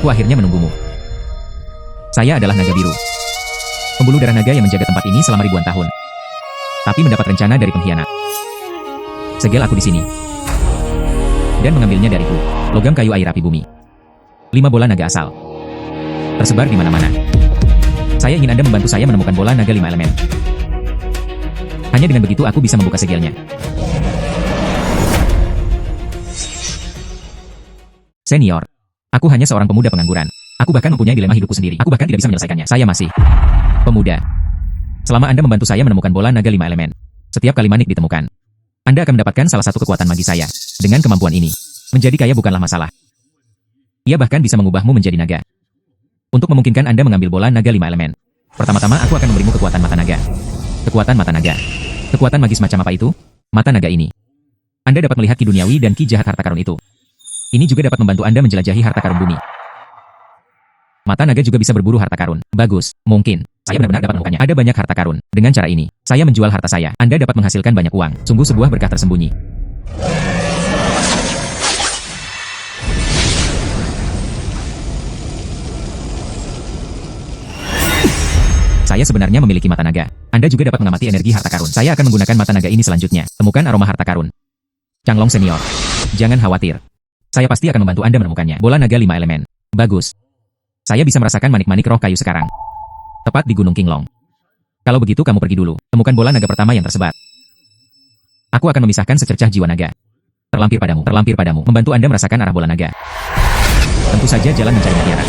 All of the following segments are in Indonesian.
Aku akhirnya menunggumu. Saya adalah naga biru. Pembuluh darah naga yang menjaga tempat ini selama ribuan tahun. Tapi mendapat rencana dari pengkhianat. Segel aku di sini. Dan mengambilnya dariku. Logam kayu air api bumi. 5 bola naga asal. Tersebar di mana-mana. Saya ingin Anda membantu saya menemukan bola naga 5 elemen. Hanya dengan begitu aku bisa membuka segelnya. Senior. Aku hanya seorang pemuda pengangguran. Aku bahkan mempunyai dilema hidupku sendiri. Aku bahkan tidak bisa menyelesaikannya. Saya masih pemuda. Selama Anda membantu saya menemukan bola naga 5 elemen, setiap kali manik ditemukan, Anda akan mendapatkan salah satu kekuatan magi saya. Dengan kemampuan ini, menjadi kaya bukanlah masalah. Ia bahkan bisa mengubahmu menjadi naga. Untuk memungkinkan Anda mengambil bola naga 5 elemen, pertama-tama aku akan memberimu kekuatan mata naga. Kekuatan mata naga. Kekuatan magis macam apa itu? Mata naga ini. Anda dapat melihat ki duniawi dan ki jahat harta karun itu. Ini juga dapat membantu Anda menjelajahi harta karun bumi. Mata naga juga bisa berburu harta karun. Bagus, mungkin. Saya benar-benar dapat menemukannya. Ada banyak harta karun. Dengan cara ini, saya menjual harta saya. Anda dapat menghasilkan banyak uang. Sungguh sebuah berkah tersembunyi. Saya sebenarnya memiliki mata naga. Anda juga dapat mengamati energi harta karun. Saya akan menggunakan mata naga ini selanjutnya. Temukan aroma harta karun. Changlong senior. Jangan khawatir. Saya pasti akan membantu Anda menemukannya. Bola naga 5 elemen. Bagus. Saya bisa merasakan manik-manik roh kayu sekarang. Tepat di Gunung Qinglong. Kalau begitu kamu pergi dulu. Temukan bola naga pertama yang tersebar. Aku akan memisahkan secercah jiwa naga. Terlampir padamu. Membantu Anda merasakan arah bola naga. Tentu saja jalan mencari mutiara.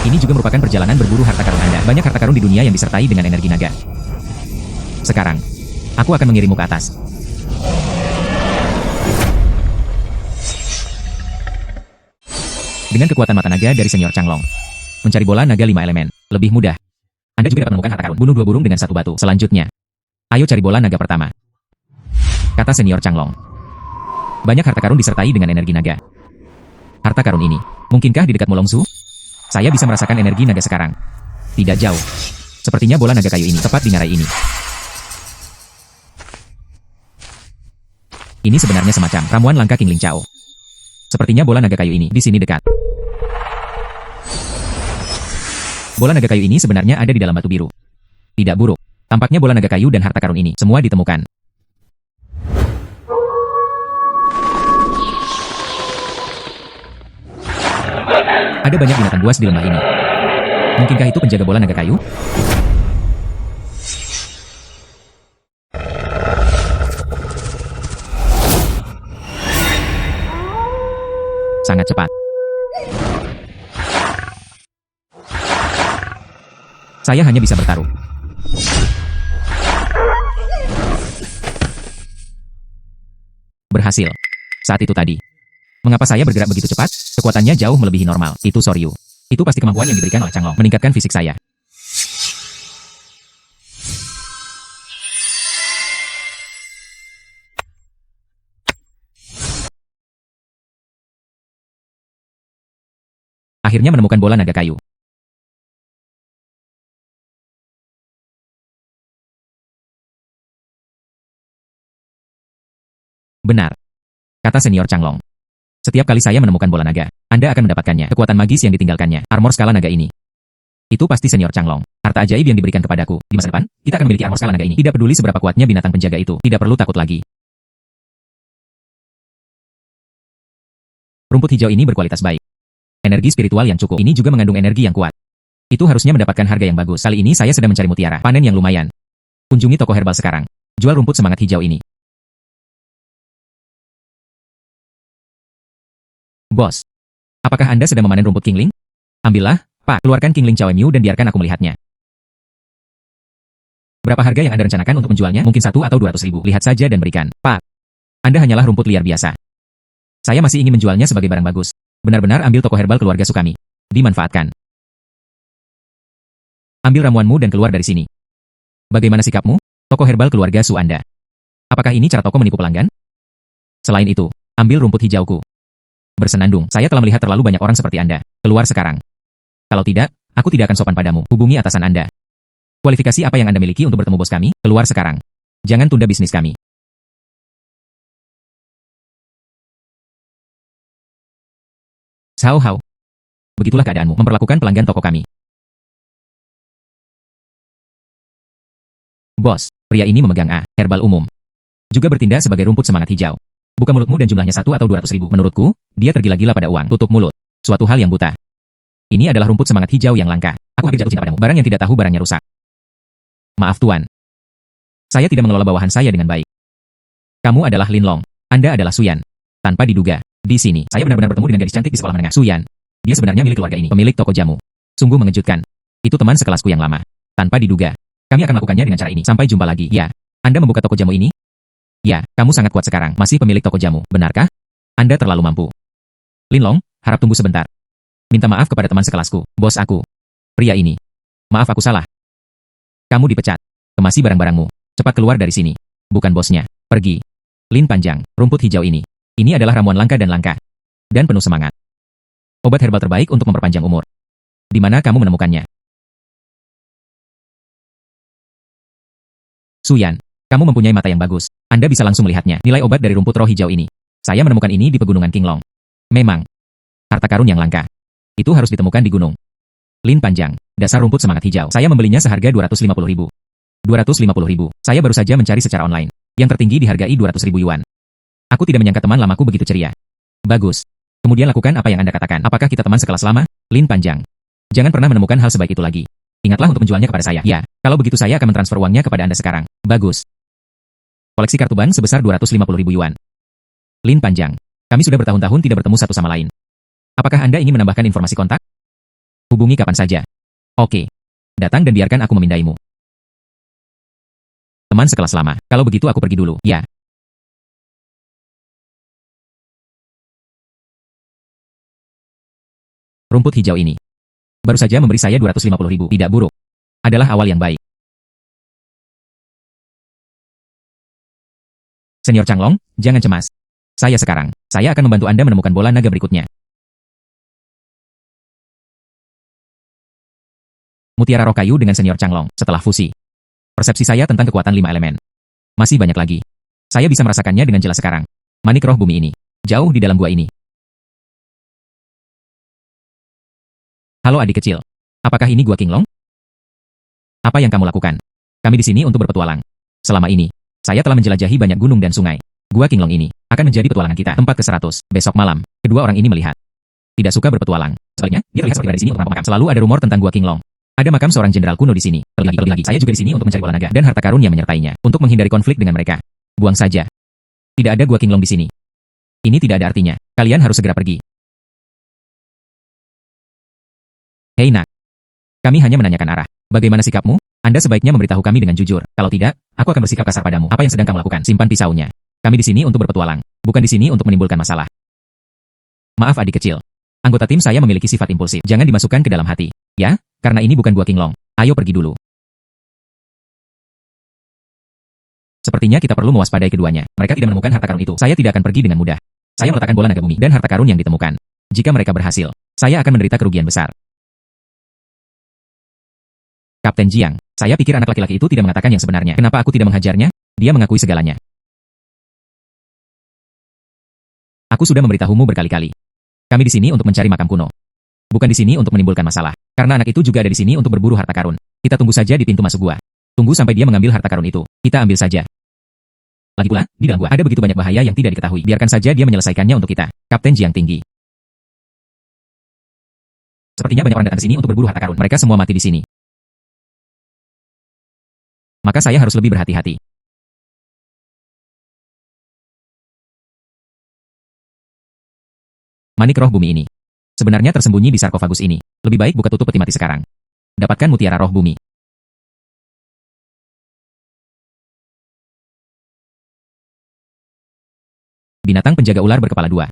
Ini juga merupakan perjalanan berburu harta karun Anda. Banyak harta karun di dunia yang disertai dengan energi naga. Sekarang, aku akan mengirimmu ke atas. Dengan kekuatan mata naga dari senior Changlong, mencari bola naga 5 elemen lebih mudah. Anda juga dapat menemukan harta karun. Bunuh 2 burung dengan 1 batu. Selanjutnya, ayo cari bola naga pertama. Kata senior Changlong. Banyak harta karun disertai dengan energi naga. Harta karun ini, mungkinkah di dekat Mulongzu? Saya bisa merasakan energi naga sekarang. Tidak jauh. Sepertinya bola naga kayu ini tepat di ngarai ini. Ini sebenarnya semacam ramuan langka King Ling Chao. Sepertinya bola naga kayu ini di sini dekat. Bola naga kayu ini sebenarnya ada di dalam batu biru. Tidak buruk. Tampaknya bola naga kayu dan harta karun ini semua ditemukan. Ada banyak binatang buas di lembah ini. Mungkinkah itu penjaga bola naga kayu? Sangat cepat. Saya hanya bisa bertaruh. Berhasil. Saat itu tadi. Mengapa saya bergerak begitu cepat? Kekuatannya jauh melebihi normal. Itu Soryu. Itu pasti kemampuan yang diberikan oleh Changlong. Meningkatkan fisik saya. Akhirnya menemukan bola naga kayu. Benar. Kata senior Changlong. Setiap kali saya menemukan bola naga, Anda akan mendapatkannya. Kekuatan magis yang ditinggalkannya. Armor skala naga ini. Itu pasti senior Changlong. Harta ajaib yang diberikan kepadaku. Di masa depan, kita akan memiliki armor skala naga ini. Tidak peduli seberapa kuatnya binatang penjaga itu. Tidak perlu takut lagi. Rumput hijau ini berkualitas baik. Energi spiritual yang cukup. Ini juga mengandung energi yang kuat. Itu harusnya mendapatkan harga yang bagus. Kali ini saya sedang mencari mutiara. Panen yang lumayan. Kunjungi toko herbal sekarang. Jual rumput semangat hijau ini. Bos. Apakah Anda sedang memanen rumput King Ling? Ambillah, Pak. Keluarkan King Ling Chow Miu dan biarkan aku melihatnya. Berapa harga yang Anda rencanakan untuk menjualnya? Mungkin 1 atau 200 ribu. Lihat saja dan berikan. Pak. Anda hanyalah rumput liar biasa. Saya masih ingin menjualnya sebagai barang bagus. Benar-benar ambil toko herbal keluarga Sukami. Dimanfaatkan. Ambil ramuanmu dan keluar dari sini. Bagaimana sikapmu? Toko herbal keluarga Su Anda. Apakah ini cara toko menipu pelanggan? Selain itu, ambil rumput hijauku. Bersenandung, saya telah melihat terlalu banyak orang seperti Anda. Keluar sekarang. Kalau tidak, aku tidak akan sopan padamu. Hubungi atasan Anda. Kualifikasi apa yang Anda miliki untuk bertemu bos kami? Keluar sekarang. Jangan tunda bisnis kami. Cao Hao. Begitulah keadaanmu memperlakukan pelanggan toko kami. Bos, pria ini memegang herbal umum. Juga bertindak sebagai rumput semangat hijau. Buka mulutmu dan jumlahnya 1 atau 200 ribu. Menurutku, dia tergila-gila pada uang. Tutup mulut. Suatu hal yang buta. Ini adalah rumput semangat hijau yang langka. Aku hampir jatuh cinta padamu. Barang yang tidak tahu barangnya rusak. Maaf tuan. Saya tidak mengelola bawahan saya dengan baik. Kamu adalah Lin Long. Anda adalah Suyan. Tanpa diduga, di sini, saya benar-benar bertemu dengan gadis cantik di sekolah menengah. Suyan. Dia sebenarnya milik keluarga ini. Pemilik toko jamu. Sungguh mengejutkan. Itu teman sekelasku yang lama. Tanpa diduga. Kami akan melakukannya dengan cara ini. Sampai jumpa lagi. Ya. Anda membuka toko jamu ini? Ya, kamu sangat kuat sekarang. Masih pemilik toko jamu, benarkah? Anda terlalu mampu. Lin Long, harap tunggu sebentar. Minta maaf kepada teman sekelasku, bos aku. Pria ini. Maaf aku salah. Kamu dipecat. Kemasi barang-barangmu. Cepat keluar dari sini. Bukan bosnya. Pergi. Lin panjang, rumput hijau ini. Ini adalah ramuan langka dan langka. Dan penuh semangat. Obat herbal terbaik untuk memperpanjang umur. Di mana kamu menemukannya? Suyan, kamu mempunyai mata yang bagus. Anda bisa langsung melihatnya. Nilai obat dari rumput roh hijau ini. Saya menemukan ini di pegunungan Qinglong. Memang. Harta karun yang langka. Itu harus ditemukan di gunung. Lin panjang, dasar rumput semangat hijau. Saya membelinya seharga 250 ribu. 250 ribu. Saya baru saja mencari secara online. Yang tertinggi dihargai 200 ribu yuan. Aku tidak menyangka teman lamaku begitu ceria. Bagus. Kemudian lakukan apa yang Anda katakan. Apakah kita teman sekelas lama? Lin panjang. Jangan pernah menemukan hal sebaik itu lagi. Ingatlah untuk menjualnya kepada saya. Ya, kalau begitu saya akan mentransfer uangnya kepada Anda sekarang. Bagus. Koleksi kartu ban sebesar 250 ribu yuan. Lin panjang. Kami sudah bertahun-tahun tidak bertemu satu sama lain. Apakah Anda ingin menambahkan informasi kontak? Hubungi kapan saja. Oke. Datang dan biarkan aku memindaimu. Teman sekelas lama. Kalau begitu aku pergi dulu. Ya. Rumput hijau ini. Baru saja memberi saya 250 ribu. Tidak buruk. Adalah awal yang baik. Senior Changlong, jangan cemas. Saya akan membantu Anda menemukan bola naga berikutnya. Mutiara roh kayu dengan Senior Changlong, setelah fusi. Persepsi saya tentang kekuatan 5 elemen. Masih banyak lagi. Saya bisa merasakannya dengan jelas sekarang. Manik roh bumi ini. Jauh di dalam gua ini. Halo adik kecil. Apakah ini gua Qinglong? Apa yang kamu lakukan? Kami di sini untuk berpetualang. Selama ini, saya telah menjelajahi banyak gunung dan sungai. Gua Qinglong ini akan menjadi petualangan kita. Tempat ke-100. Besok malam, kedua orang ini melihat. Tidak suka berpetualang. Sebaliknya, dia terlihat seperti di sini untuk merampok makam. Selalu ada rumor tentang gua Qinglong. Ada makam seorang jenderal kuno di sini. Terlebih lagi, saya juga di sini untuk mencari bola naga dan harta karun yang menyertainya. Untuk menghindari konflik dengan mereka. Buang saja. Tidak ada gua Qinglong di sini. Ini tidak ada artinya. Kalian harus segera pergi. Hei nak. Kami hanya menanyakan arah. Bagaimana sikapmu? Anda sebaiknya memberitahu kami dengan jujur. Kalau tidak, aku akan bersikap kasar padamu. Apa yang sedang kamu lakukan? Simpan pisaunya. Kami di sini untuk berpetualang. Bukan di sini untuk menimbulkan masalah. Maaf adik kecil. Anggota tim saya memiliki sifat impulsif. Jangan dimasukkan ke dalam hati. Ya, karena ini bukan gua Qinglong. Ayo pergi dulu. Sepertinya kita perlu mewaspadai keduanya. Mereka tidak menemukan harta karun itu. Saya tidak akan pergi dengan mudah. Saya meletakkan bola naga bumi dan harta karun yang ditemukan. Jika mereka berhasil, saya akan menderita kerugian besar. Kapten Jiang, saya pikir anak laki-laki itu tidak mengatakan yang sebenarnya. Kenapa aku tidak menghajarnya? Dia mengakui segalanya. Aku sudah memberitahumu berkali-kali. Kami di sini untuk mencari makam kuno. Bukan di sini untuk menimbulkan masalah. Karena anak itu juga ada di sini untuk berburu harta karun. Kita tunggu saja di pintu masuk gua. Tunggu sampai dia mengambil harta karun itu. Kita ambil saja. Lagi pula, di dalam gua ada begitu banyak bahaya yang tidak diketahui. Biarkan saja dia menyelesaikannya untuk kita. Kapten Jiang tinggi. Sepertinya banyak orang datang ke sini untuk berburu harta karun. Mereka semua mati di sini. Maka saya harus lebih berhati-hati. Manik roh bumi ini. Sebenarnya tersembunyi di sarkofagus ini. Lebih baik buka tutup peti mati sekarang. Dapatkan mutiara roh bumi. Binatang penjaga ular berkepala 2.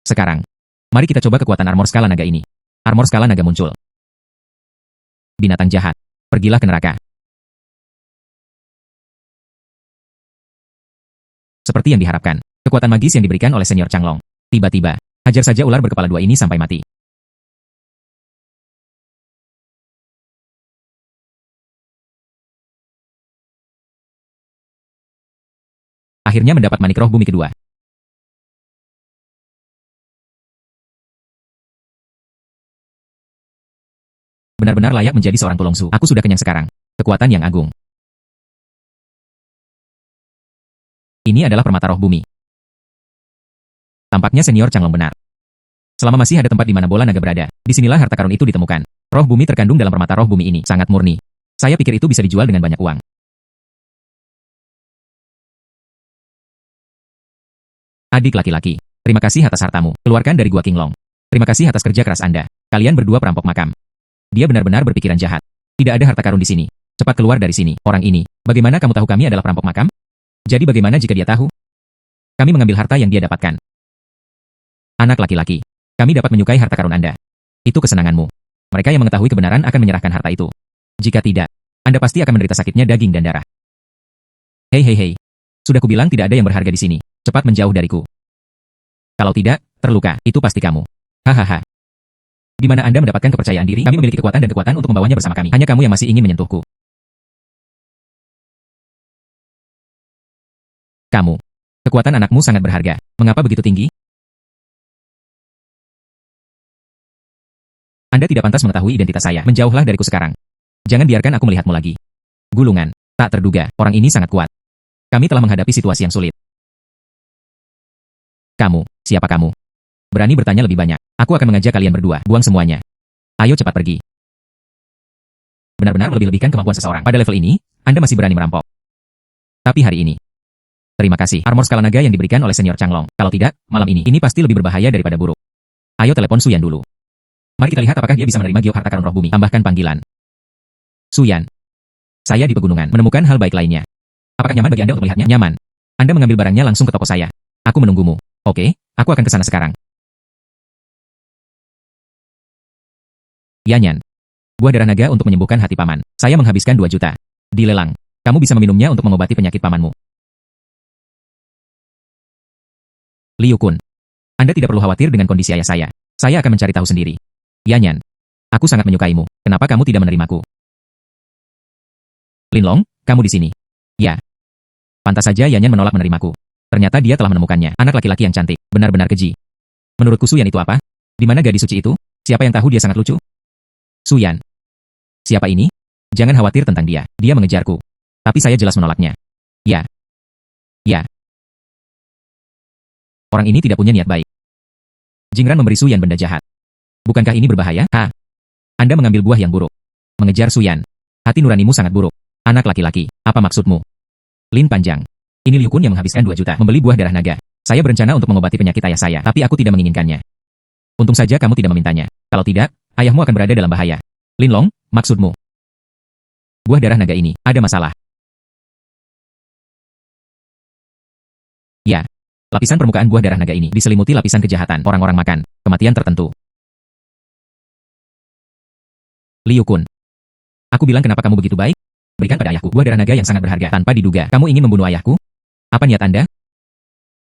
Sekarang, mari kita coba kekuatan armor skala naga ini. Armor skala naga muncul. Binatang jahat, pergilah ke neraka. Seperti yang diharapkan, kekuatan magis yang diberikan oleh Senior Changlong. Tiba-tiba, hajar saja ular berkepala 2 ini sampai mati. Akhirnya mendapat manik roh bumi kedua. Benar-benar layak menjadi seorang tulongsu. Aku sudah kenyang sekarang. Kekuatan yang agung. Ini adalah permata roh bumi. Tampaknya senior Changlong benar. Selama masih ada tempat di mana bola naga berada, disinilah harta karun itu ditemukan. Roh bumi terkandung dalam permata roh bumi ini, sangat murni. Saya pikir itu bisa dijual dengan banyak uang. Adik laki-laki, terima kasih atas hartamu. Keluarkan dari Gua Qinglong. Terima kasih atas kerja keras Anda. Kalian berdua perampok makam. Dia benar-benar berpikiran jahat. Tidak ada harta karun di sini. Cepat keluar dari sini. Orang ini, bagaimana kamu tahu kami adalah perampok makam? Jadi bagaimana jika dia tahu? Kami mengambil harta yang dia dapatkan. Anak laki-laki, kami dapat menyukai harta karun Anda. Itu kesenanganmu. Mereka yang mengetahui kebenaran akan menyerahkan harta itu. Jika tidak, Anda pasti akan menderita sakitnya daging dan darah. Hei hei hei. Sudah kubilang tidak ada yang berharga di sini. Cepat menjauh dariku. Kalau tidak, terluka. Itu pasti kamu. Hahaha. Di mana Anda mendapatkan kepercayaan diri? Kami memiliki kekuatan dan kekuatan untuk membawanya bersama kami. Hanya kamu yang masih ingin menyentuhku. Kamu. Kekuatan anakmu sangat berharga. Mengapa begitu tinggi? Anda tidak pantas mengetahui identitas saya. Menjauhlah dariku sekarang. Jangan biarkan aku melihatmu lagi. Gulungan. Tak terduga, orang ini sangat kuat. Kami telah menghadapi situasi yang sulit. Kamu, siapa kamu? Berani bertanya lebih banyak. Aku akan mengajak kalian berdua. Buang semuanya. Ayo cepat pergi. Benar-benar melebih-lebihkan kemampuan seseorang. Pada level ini, Anda masih berani merampok. Tapi hari ini. Terima kasih. Armor skala naga yang diberikan oleh senior Changlong. Kalau tidak, malam ini pasti lebih berbahaya daripada buruk. Ayo telepon Suyan dulu. Mari kita lihat apakah dia bisa menerima giok harta karun roh bumi. Tambahkan panggilan. Suyan. Saya di pegunungan menemukan hal baik lainnya. Apakah nyaman bagi Anda untuk melihatnya? Nyaman. Anda mengambil barangnya langsung ke toko saya. Aku menunggumu. Oke, aku akan ke sana sekarang. Yanyan. Buah darah naga untuk menyembuhkan hati paman. Saya menghabiskan 2 juta. Dilelang. Kamu bisa meminumnya untuk mengobati penyakit pamanmu. Liu Kun. Anda tidak perlu khawatir dengan kondisi ayah saya. Saya akan mencari tahu sendiri. Yanyan. Aku sangat menyukaimu. Kenapa kamu tidak menerimaku? Linlong, kamu di sini. Ya. Pantas saja Yanyan menolak menerimaku. Ternyata dia telah menemukannya. Anak laki-laki yang cantik. Benar-benar keji. Menurutku Suyan itu apa? Di mana gadis suci itu? Siapa yang tahu dia sangat lucu? Suyan. Siapa ini? Jangan khawatir tentang dia. Dia mengejarku. Tapi saya jelas menolaknya. Ya. Ya. Orang ini tidak punya niat baik. Jingran memberi Suyan benda jahat. Bukankah ini berbahaya? Ha? Anda mengambil buah yang buruk. Mengejar Suyan. Hati nuranimu sangat buruk. Anak laki-laki, apa maksudmu? Lin panjang. Ini Liu Kun yang menghabiskan 2 juta membeli buah darah naga. Saya berencana untuk mengobati penyakit ayah saya, tapi aku tidak menginginkannya. Untung saja kamu tidak memintanya. Kalau tidak, ayahmu akan berada dalam bahaya. Linlong, maksudmu? Buah darah naga ini, ada masalah. Ya. Lapisan permukaan buah darah naga ini diselimuti lapisan kejahatan orang-orang makan, kematian tertentu. Liu Kun. Aku bilang kenapa kamu begitu baik? Berikan pada ayahku buah darah naga yang sangat berharga tanpa diduga. Kamu ingin membunuh ayahku? Apa niat Anda?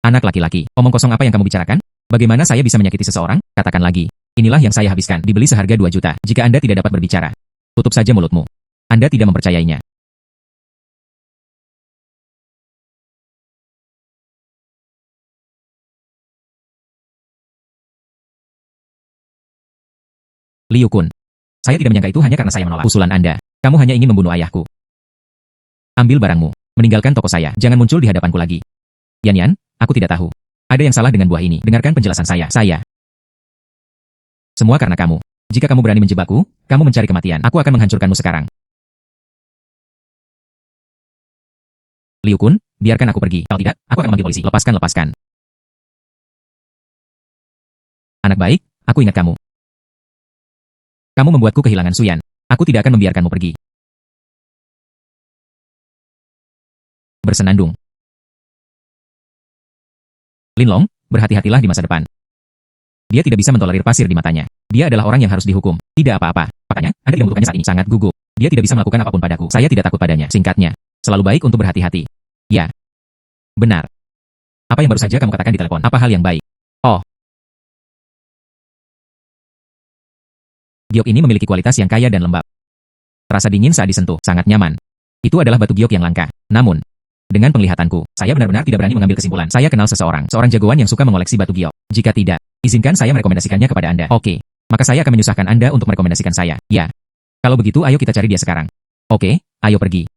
Anak laki-laki, omong kosong apa yang kamu bicarakan? Bagaimana saya bisa menyakiti seseorang? Katakan lagi. Inilah yang saya habiskan, dibeli seharga 2 juta. Jika Anda tidak dapat berbicara, tutup saja mulutmu. Anda tidak mempercayainya. Liu Kun. Saya tidak menyangka itu hanya karena saya menolak usulan Anda. Kamu hanya ingin membunuh ayahku. Ambil barangmu. Meninggalkan toko saya. Jangan muncul di hadapanku lagi. Yanyan, aku tidak tahu. Ada yang salah dengan buah ini. Dengarkan penjelasan saya. Semua karena kamu. Jika kamu berani menjebakku, kamu mencari kematian. Aku akan menghancurkanmu sekarang. Liu Kun, biarkan aku pergi. Kalau tidak, aku akan memanggil polisi. Lepaskan. Anak baik, aku ingat kamu. Kamu membuatku kehilangan Suyan. Aku tidak akan membiarkanmu pergi. Bersenandung. Linlong, berhati-hatilah di masa depan. Dia tidak bisa mentolerir pasir di matanya. Dia adalah orang yang harus dihukum. Tidak apa-apa. Makanya, Anda tidak membutuhkannya saat ini. Sangat gugup. Dia tidak bisa melakukan apapun padaku. Saya tidak takut padanya. Singkatnya, selalu baik untuk berhati-hati. Ya. Benar. Apa yang baru saja kamu katakan di telepon? Apa hal yang baik? Oh. Giok ini memiliki kualitas yang kaya dan lembab. Terasa dingin saat disentuh, sangat nyaman. Itu adalah batu giok yang langka. Namun, dengan penglihatanku, saya benar-benar tidak berani mengambil kesimpulan. Saya kenal seorang jagoan yang suka mengoleksi batu giok. Jika tidak, izinkan saya merekomendasikannya kepada Anda. Oke. Maka saya akan menyusahkan Anda untuk merekomendasikan saya. Ya. Kalau begitu ayo kita cari dia sekarang. Oke, ayo pergi.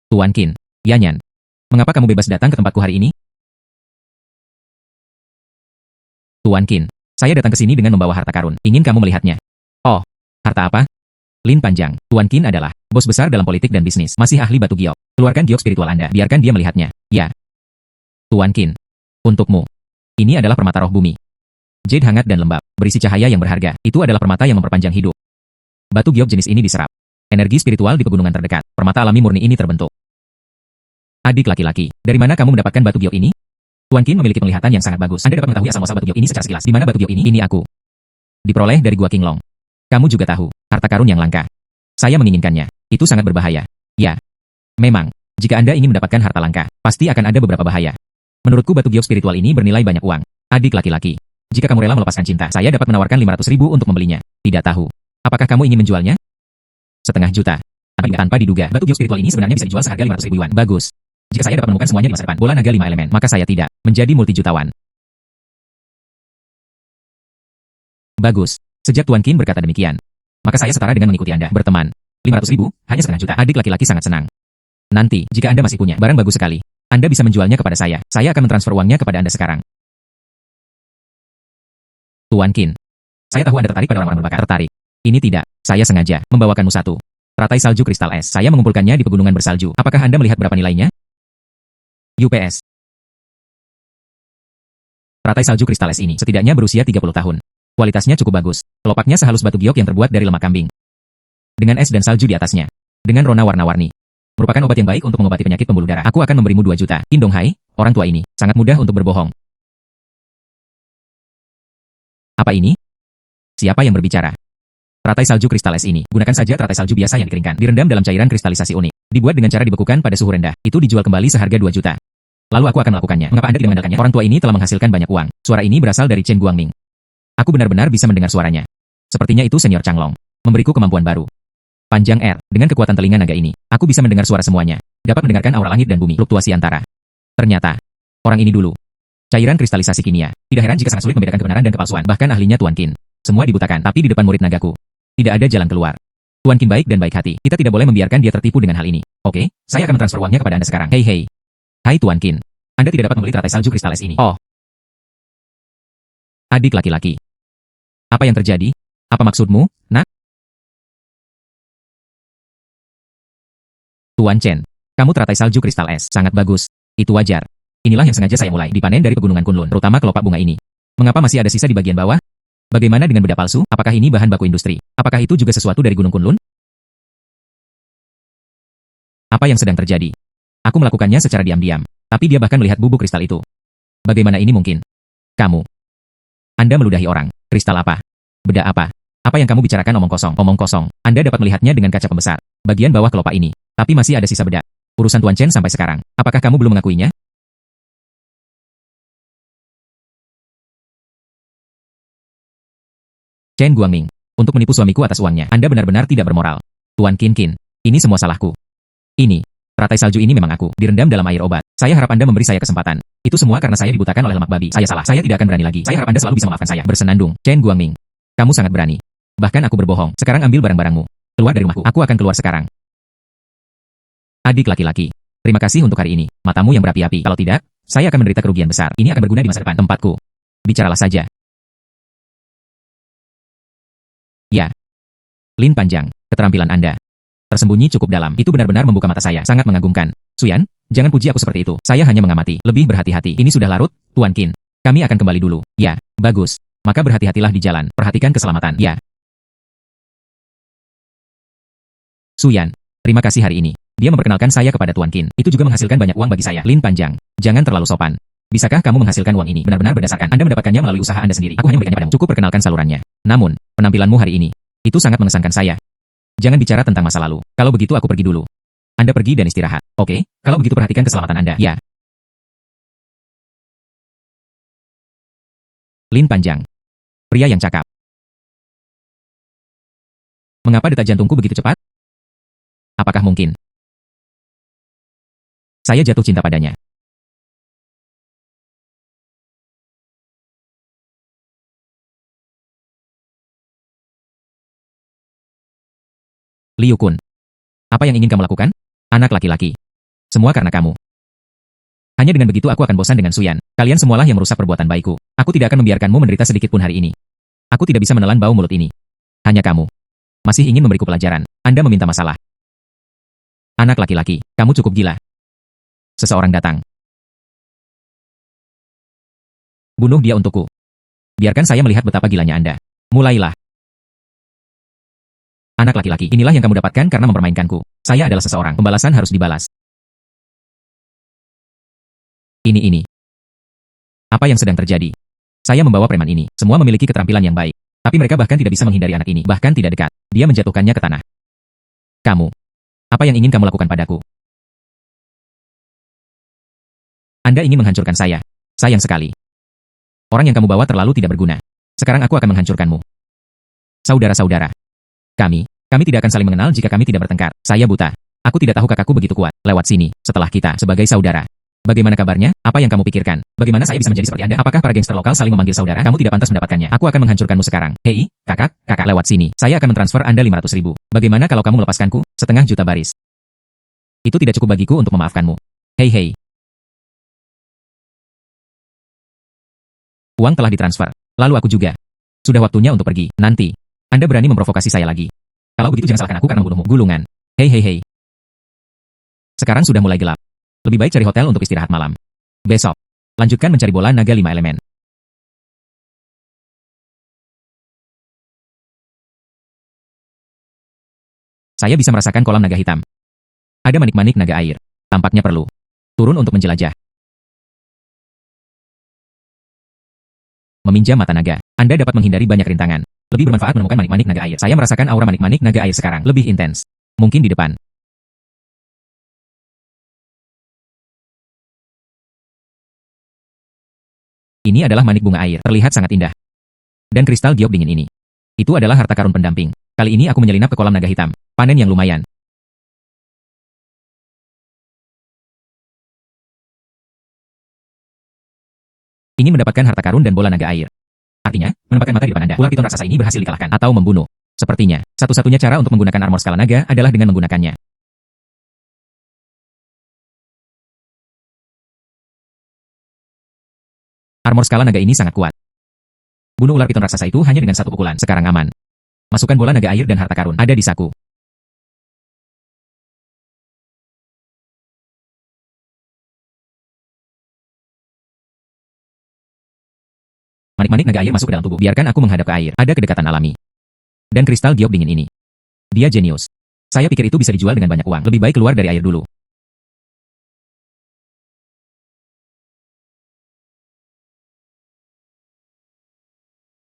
Tuan Qin. Yanyan. Mengapa kamu bebas datang ke tempatku hari ini? Tuan Qin. Saya datang ke sini dengan membawa harta karun. Ingin kamu melihatnya. Oh, harta apa? Lin Panjang. Tuan Qin adalah bos besar dalam politik dan bisnis. Masih ahli batu giok. Keluarkan giok spiritual Anda. Biarkan dia melihatnya. Ya. Tuan Qin. Untukmu. Ini adalah permata roh bumi. Jade hangat dan lembab. Berisi cahaya yang berharga. Itu adalah permata yang memperpanjang hidup. Batu giok jenis ini diserap. Energi spiritual di pegunungan terdekat. Permata alami murni ini terbentuk. Adik laki-laki. Dari mana kamu mendapatkan batu giok ini? Tuan Qin memiliki penglihatan yang sangat bagus. Anda dapat mengetahui asal-muasal batu giok ini secara sekilas. Di mana batu giok ini? Ini aku. Diperoleh dari Gua Qinglong. Kamu juga tahu, harta karun yang langka. Saya menginginkannya. Itu sangat berbahaya. Ya. Memang, jika Anda ingin mendapatkan harta langka, pasti akan ada beberapa bahaya. Menurutku batu giok spiritual ini bernilai banyak uang. Adik laki-laki. Jika kamu rela melepaskan cinta, saya dapat menawarkan 500.000 untuk membelinya. Tidak tahu. Apakah kamu ingin menjualnya? 500.000. Tanpa diduga, batu giok spiritual ini sebenarnya bisa dijual seharga 500.000 yuan. Bagus. Jika saya dapat menemukan semuanya di masa depan, bola naga 5 elemen, maka saya tidak menjadi multijutawan. Bagus. Sejak Tuan Qin berkata demikian, maka saya setara dengan mengikuti Anda berteman. 500.000, hanya setengah juta. Adik laki-laki sangat senang. Nanti, jika Anda masih punya barang bagus sekali, Anda bisa menjualnya kepada saya. Saya akan mentransfer uangnya kepada Anda sekarang. Tuan Qin. Saya tahu Anda tertarik pada orang-orang berbakat. Tertarik. Ini tidak. Saya sengaja membawakanmu satu teratai salju kristal es. Saya mengumpulkannya di pegunungan bersalju. Apakah Anda melihat berapa nilainya? UPS. Teratai salju kristal es ini setidaknya berusia 30 tahun. Kualitasnya cukup bagus. Kelopaknya sehalus batu giok yang terbuat dari lemak kambing. Dengan es dan salju di atasnya. Dengan rona warna-warni. Merupakan obat yang baik untuk mengobati penyakit pembuluh darah. Aku akan memberimu 2 juta. Qin Donghai, orang tua ini, sangat mudah untuk berbohong. Apa ini? Siapa yang berbicara? Teratai salju kristal es ini. Gunakan saja teratai salju biasa yang dikeringkan. Direndam dalam cairan kristalisasi unik. Dibuat dengan cara dibekukan pada suhu rendah. Itu dijual kembali seharga 2 juta. Lalu aku akan melakukannya. Mengapa Anda tidak mengandalkannya? Orang tua ini telah menghasilkan banyak uang. Suara ini berasal dari Chen Guangming. Aku benar-benar bisa mendengar suaranya. Sepertinya itu Senior Changlong. Memberiku kemampuan baru. Panjang R. Dengan kekuatan telinga naga ini, aku bisa mendengar suara semuanya. Dapat mendengarkan aura langit dan bumi. Fluktuasi antara. Ternyata, orang ini dulu. Cairan kristalisasi kimia. Tidak heran jika sangat sulit membedakan kebenaran dan kepalsuan. Bahkan ahlinya Tuan Qin. Semua dibutakan, tapi di depan murid nagaku. Tidak ada jalan keluar. Tuan Qin baik dan baik hati. Kita tidak boleh membiarkan dia tertipu dengan hal ini. Oke, saya akan mentransfer uangnya kepada Anda sekarang. Hei. Hai Tuan Qin. Anda tidak dapat membeli teratai salju kristal es ini. Oh. Adik laki-laki. Apa yang terjadi? Apa maksudmu, nak? Tuan Chen. Kamu teratai salju kristal es. Sangat bagus. Itu wajar. Inilah yang sengaja saya mulai dipanen dari pegunungan Kunlun, terutama kelopak bunga ini. Mengapa masih ada sisa di bagian bawah? Bagaimana dengan benda palsu? Apakah ini bahan baku industri? Apakah itu juga sesuatu dari Gunung Kunlun? Apa yang sedang terjadi? Aku melakukannya secara diam-diam, tapi dia bahkan melihat bubuk kristal itu. Bagaimana ini mungkin? Kamu. Anda meludahi orang. Kristal apa? Beda apa? Apa yang kamu bicarakan omong kosong? Omong kosong. Anda dapat melihatnya dengan kaca pembesar. Bagian bawah kelopak ini. Tapi masih ada sisa bedak. Urusan Tuan Chen sampai sekarang. Apakah kamu belum mengakuinya? Chen Guangming. Untuk menipu suamiku atas uangnya. Anda benar-benar tidak bermoral. Tuan Qin. Ini semua salahku. Ini. Teratai salju ini memang aku. Direndam dalam air obat. Saya harap Anda memberi saya kesempatan. Itu semua karena saya dibutakan oleh lemak babi. Saya salah. Saya tidak akan berani lagi. Saya harap Anda selalu bisa memaafkan saya. Bersenandung. Chen Guangming. Kamu sangat berani. Bahkan aku berbohong. Sekarang ambil barang-barangmu. Keluar dari rumahku. Aku akan keluar sekarang. Adik laki-laki. Terima kasih untuk hari ini. Matamu yang berapi-api. Kalau tidak, saya akan menderita kerugian besar. Ini akan berguna di masa depan. Tempatku. Bicaralah saja. Ya. Lin Panjang. Keterampilan Anda tersembunyi cukup dalam. Itu benar-benar membuka mata saya. Sangat mengagumkan. Suyan, jangan puji aku seperti itu. Saya hanya mengamati. Lebih berhati-hati. Ini sudah larut, Tuan Qin. Kami akan kembali dulu. Ya, bagus. Maka berhati-hatilah di jalan. Perhatikan keselamatan. Ya. Suyan, terima kasih hari ini. Dia memperkenalkan saya kepada Tuan Qin. Itu juga menghasilkan banyak uang bagi saya. Lin Panjang, jangan terlalu sopan. Bisakah kamu menghasilkan uang ini benar-benar berdasarkan Anda mendapatkannya melalui usaha Anda sendiri? Aku hanya memberikannya padamu. Cukup perkenalkan salurannya. Namun, penampilanmu hari ini, itu sangat mengesankan saya. Jangan bicara tentang masa lalu. Kalau begitu aku pergi dulu. Anda pergi dan istirahat. Oke, kalau begitu perhatikan keselamatan Anda. Ya. Lin Panjang. Pria yang cakap. Mengapa detak jantungku begitu cepat? Apakah mungkin saya jatuh cinta padanya? Liu Kun. Apa yang ingin kamu lakukan? Anak laki-laki. Semua karena kamu. Hanya dengan begitu aku akan bosan dengan Suyan. Kalian semualah yang merusak perbuatan baikku. Aku tidak akan membiarkanmu menderita sedikit pun hari ini. Aku tidak bisa menelan bau mulut ini. Hanya kamu. Masih ingin memberiku pelajaran. Anda meminta masalah. Anak laki-laki, kamu cukup gila. Seseorang datang. Bunuh dia untukku. Biarkan saya melihat betapa gilanya Anda. Mulailah. Anak laki-laki, inilah yang kamu dapatkan karena mempermainkanku. Saya adalah seseorang. Pembalasan harus dibalas. Ini. Apa yang sedang terjadi? Saya membawa preman ini. Semua memiliki keterampilan yang baik. Tapi mereka bahkan tidak bisa menghindari anak ini. Bahkan tidak dekat. Dia menjatuhkannya ke tanah. Kamu. Apa yang ingin kamu lakukan padaku? Anda ingin menghancurkan saya. Sayang sekali. Orang yang kamu bawa terlalu tidak berguna. Sekarang aku akan menghancurkanmu. Saudara-saudara. Kami tidak akan saling mengenal jika kami tidak bertengkar. Saya buta. Aku tidak tahu kakakku begitu kuat. Lewat sini, setelah kita sebagai saudara. Bagaimana kabarnya? Apa yang kamu pikirkan? Bagaimana saya bisa menjadi seperti Anda? Apakah para gangster lokal saling memanggil saudara? Kamu tidak pantas mendapatkannya. Aku akan menghancurkanmu sekarang. Hei, kakak, lewat sini. Saya akan mentransfer Anda 500.000. Bagaimana kalau kamu melepaskanku? 500.000 baris. Itu tidak cukup bagiku untuk memaafkanmu. Hei. Uang telah ditransfer. Lalu aku juga. Sudah waktunya untuk pergi. Nanti. Anda berani memprovokasi saya lagi. Kalau begitu jangan salahkan aku karena membunuhmu. Gulungan. Hei. Sekarang sudah mulai gelap. Lebih baik cari hotel untuk istirahat malam. Besok, lanjutkan mencari bola naga 5 elemen. Saya bisa merasakan kolam naga hitam. Ada manik-manik naga air. Tampaknya perlu turun untuk menjelajah. Meminjam mata naga. Anda dapat menghindari banyak rintangan. Lebih bermanfaat menemukan manik-manik naga air. Saya merasakan aura manik-manik naga air sekarang. Lebih intens. Mungkin di depan. Ini adalah manik bunga air. Terlihat sangat indah. Dan kristal giok dingin ini. Itu adalah harta karun pendamping. Kali ini aku menyelinap ke kolam naga hitam. Panen yang lumayan. Ingin mendapatkan harta karun dan bola naga air. Artinya, menempatkan mata di depan Anda. Ular piton raksasa ini berhasil dikalahkan atau membunuh. Sepertinya, satu-satunya cara untuk menggunakan armor skala naga adalah dengan menggunakannya. Armor skala naga ini sangat kuat. Bunuh ular piton raksasa itu hanya dengan satu pukulan. Sekarang aman. Masukkan bola naga air dan harta karun. Ada di saku. Manik-manik naga air masuk ke dalam tubuh. Biarkan aku menghadap ke air. Ada kedekatan alami. Dan kristal giok dingin ini. Dia jenius. Saya pikir itu bisa dijual dengan banyak uang. Lebih baik keluar dari air dulu.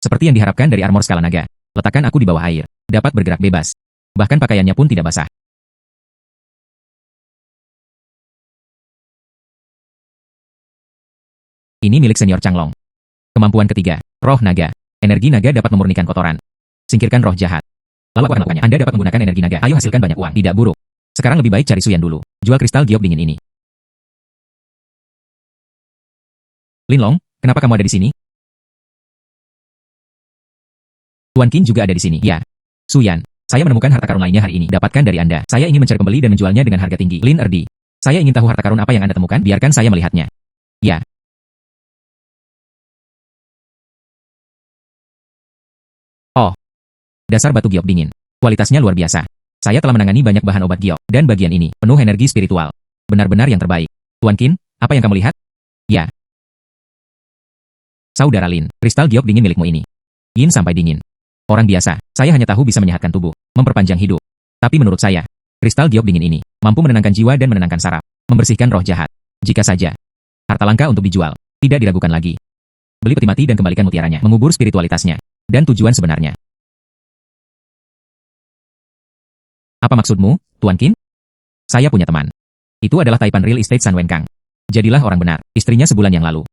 Seperti yang diharapkan dari armor skala naga. Letakkan aku di bawah air. Dapat bergerak bebas. Bahkan pakaiannya pun tidak basah. Ini milik senior Changlong. Kemampuan ketiga. Roh naga. Energi naga dapat memurnikan kotoran. Singkirkan roh jahat. Lalu apa melakukannya? Anda dapat menggunakan energi naga. Ayo hasilkan banyak uang. Tidak buruk. Sekarang lebih baik cari Suyan dulu. Jual kristal giok dingin ini. Linlong, kenapa kamu ada di sini? Tuan Qin juga ada di sini. Ya. Suyan, saya menemukan harta karun lainnya hari ini. Dapatkan dari Anda. Saya ingin mencari pembeli dan menjualnya dengan harga tinggi. Lin Erdi. Saya ingin tahu harta karun apa yang Anda temukan. Biarkan saya melihatnya. Ya. Oh. Dasar batu giok dingin. Kualitasnya luar biasa. Saya telah menangani banyak bahan obat giok. Dan bagian ini, penuh energi spiritual. Benar-benar yang terbaik. Tuan Qin, apa yang kamu lihat? Ya. Saudara Lin, kristal giok dingin milikmu ini. Yin sampai dingin. Orang biasa, saya hanya tahu bisa menyehatkan tubuh, memperpanjang hidup. Tapi menurut saya, kristal giok dingin ini mampu menenangkan jiwa dan menenangkan saraf, membersihkan roh jahat. Jika saja, harta langka untuk dijual, tidak diragukan lagi. Beli peti mati dan kembalikan mutiaranya, mengubur spiritualitasnya. Dan tujuan sebenarnya. Apa maksudmu, Tuan Qin? Saya punya teman. Itu adalah Taipan Real Estate San Wenkang. Jadilah orang benar, istrinya sebulan yang lalu.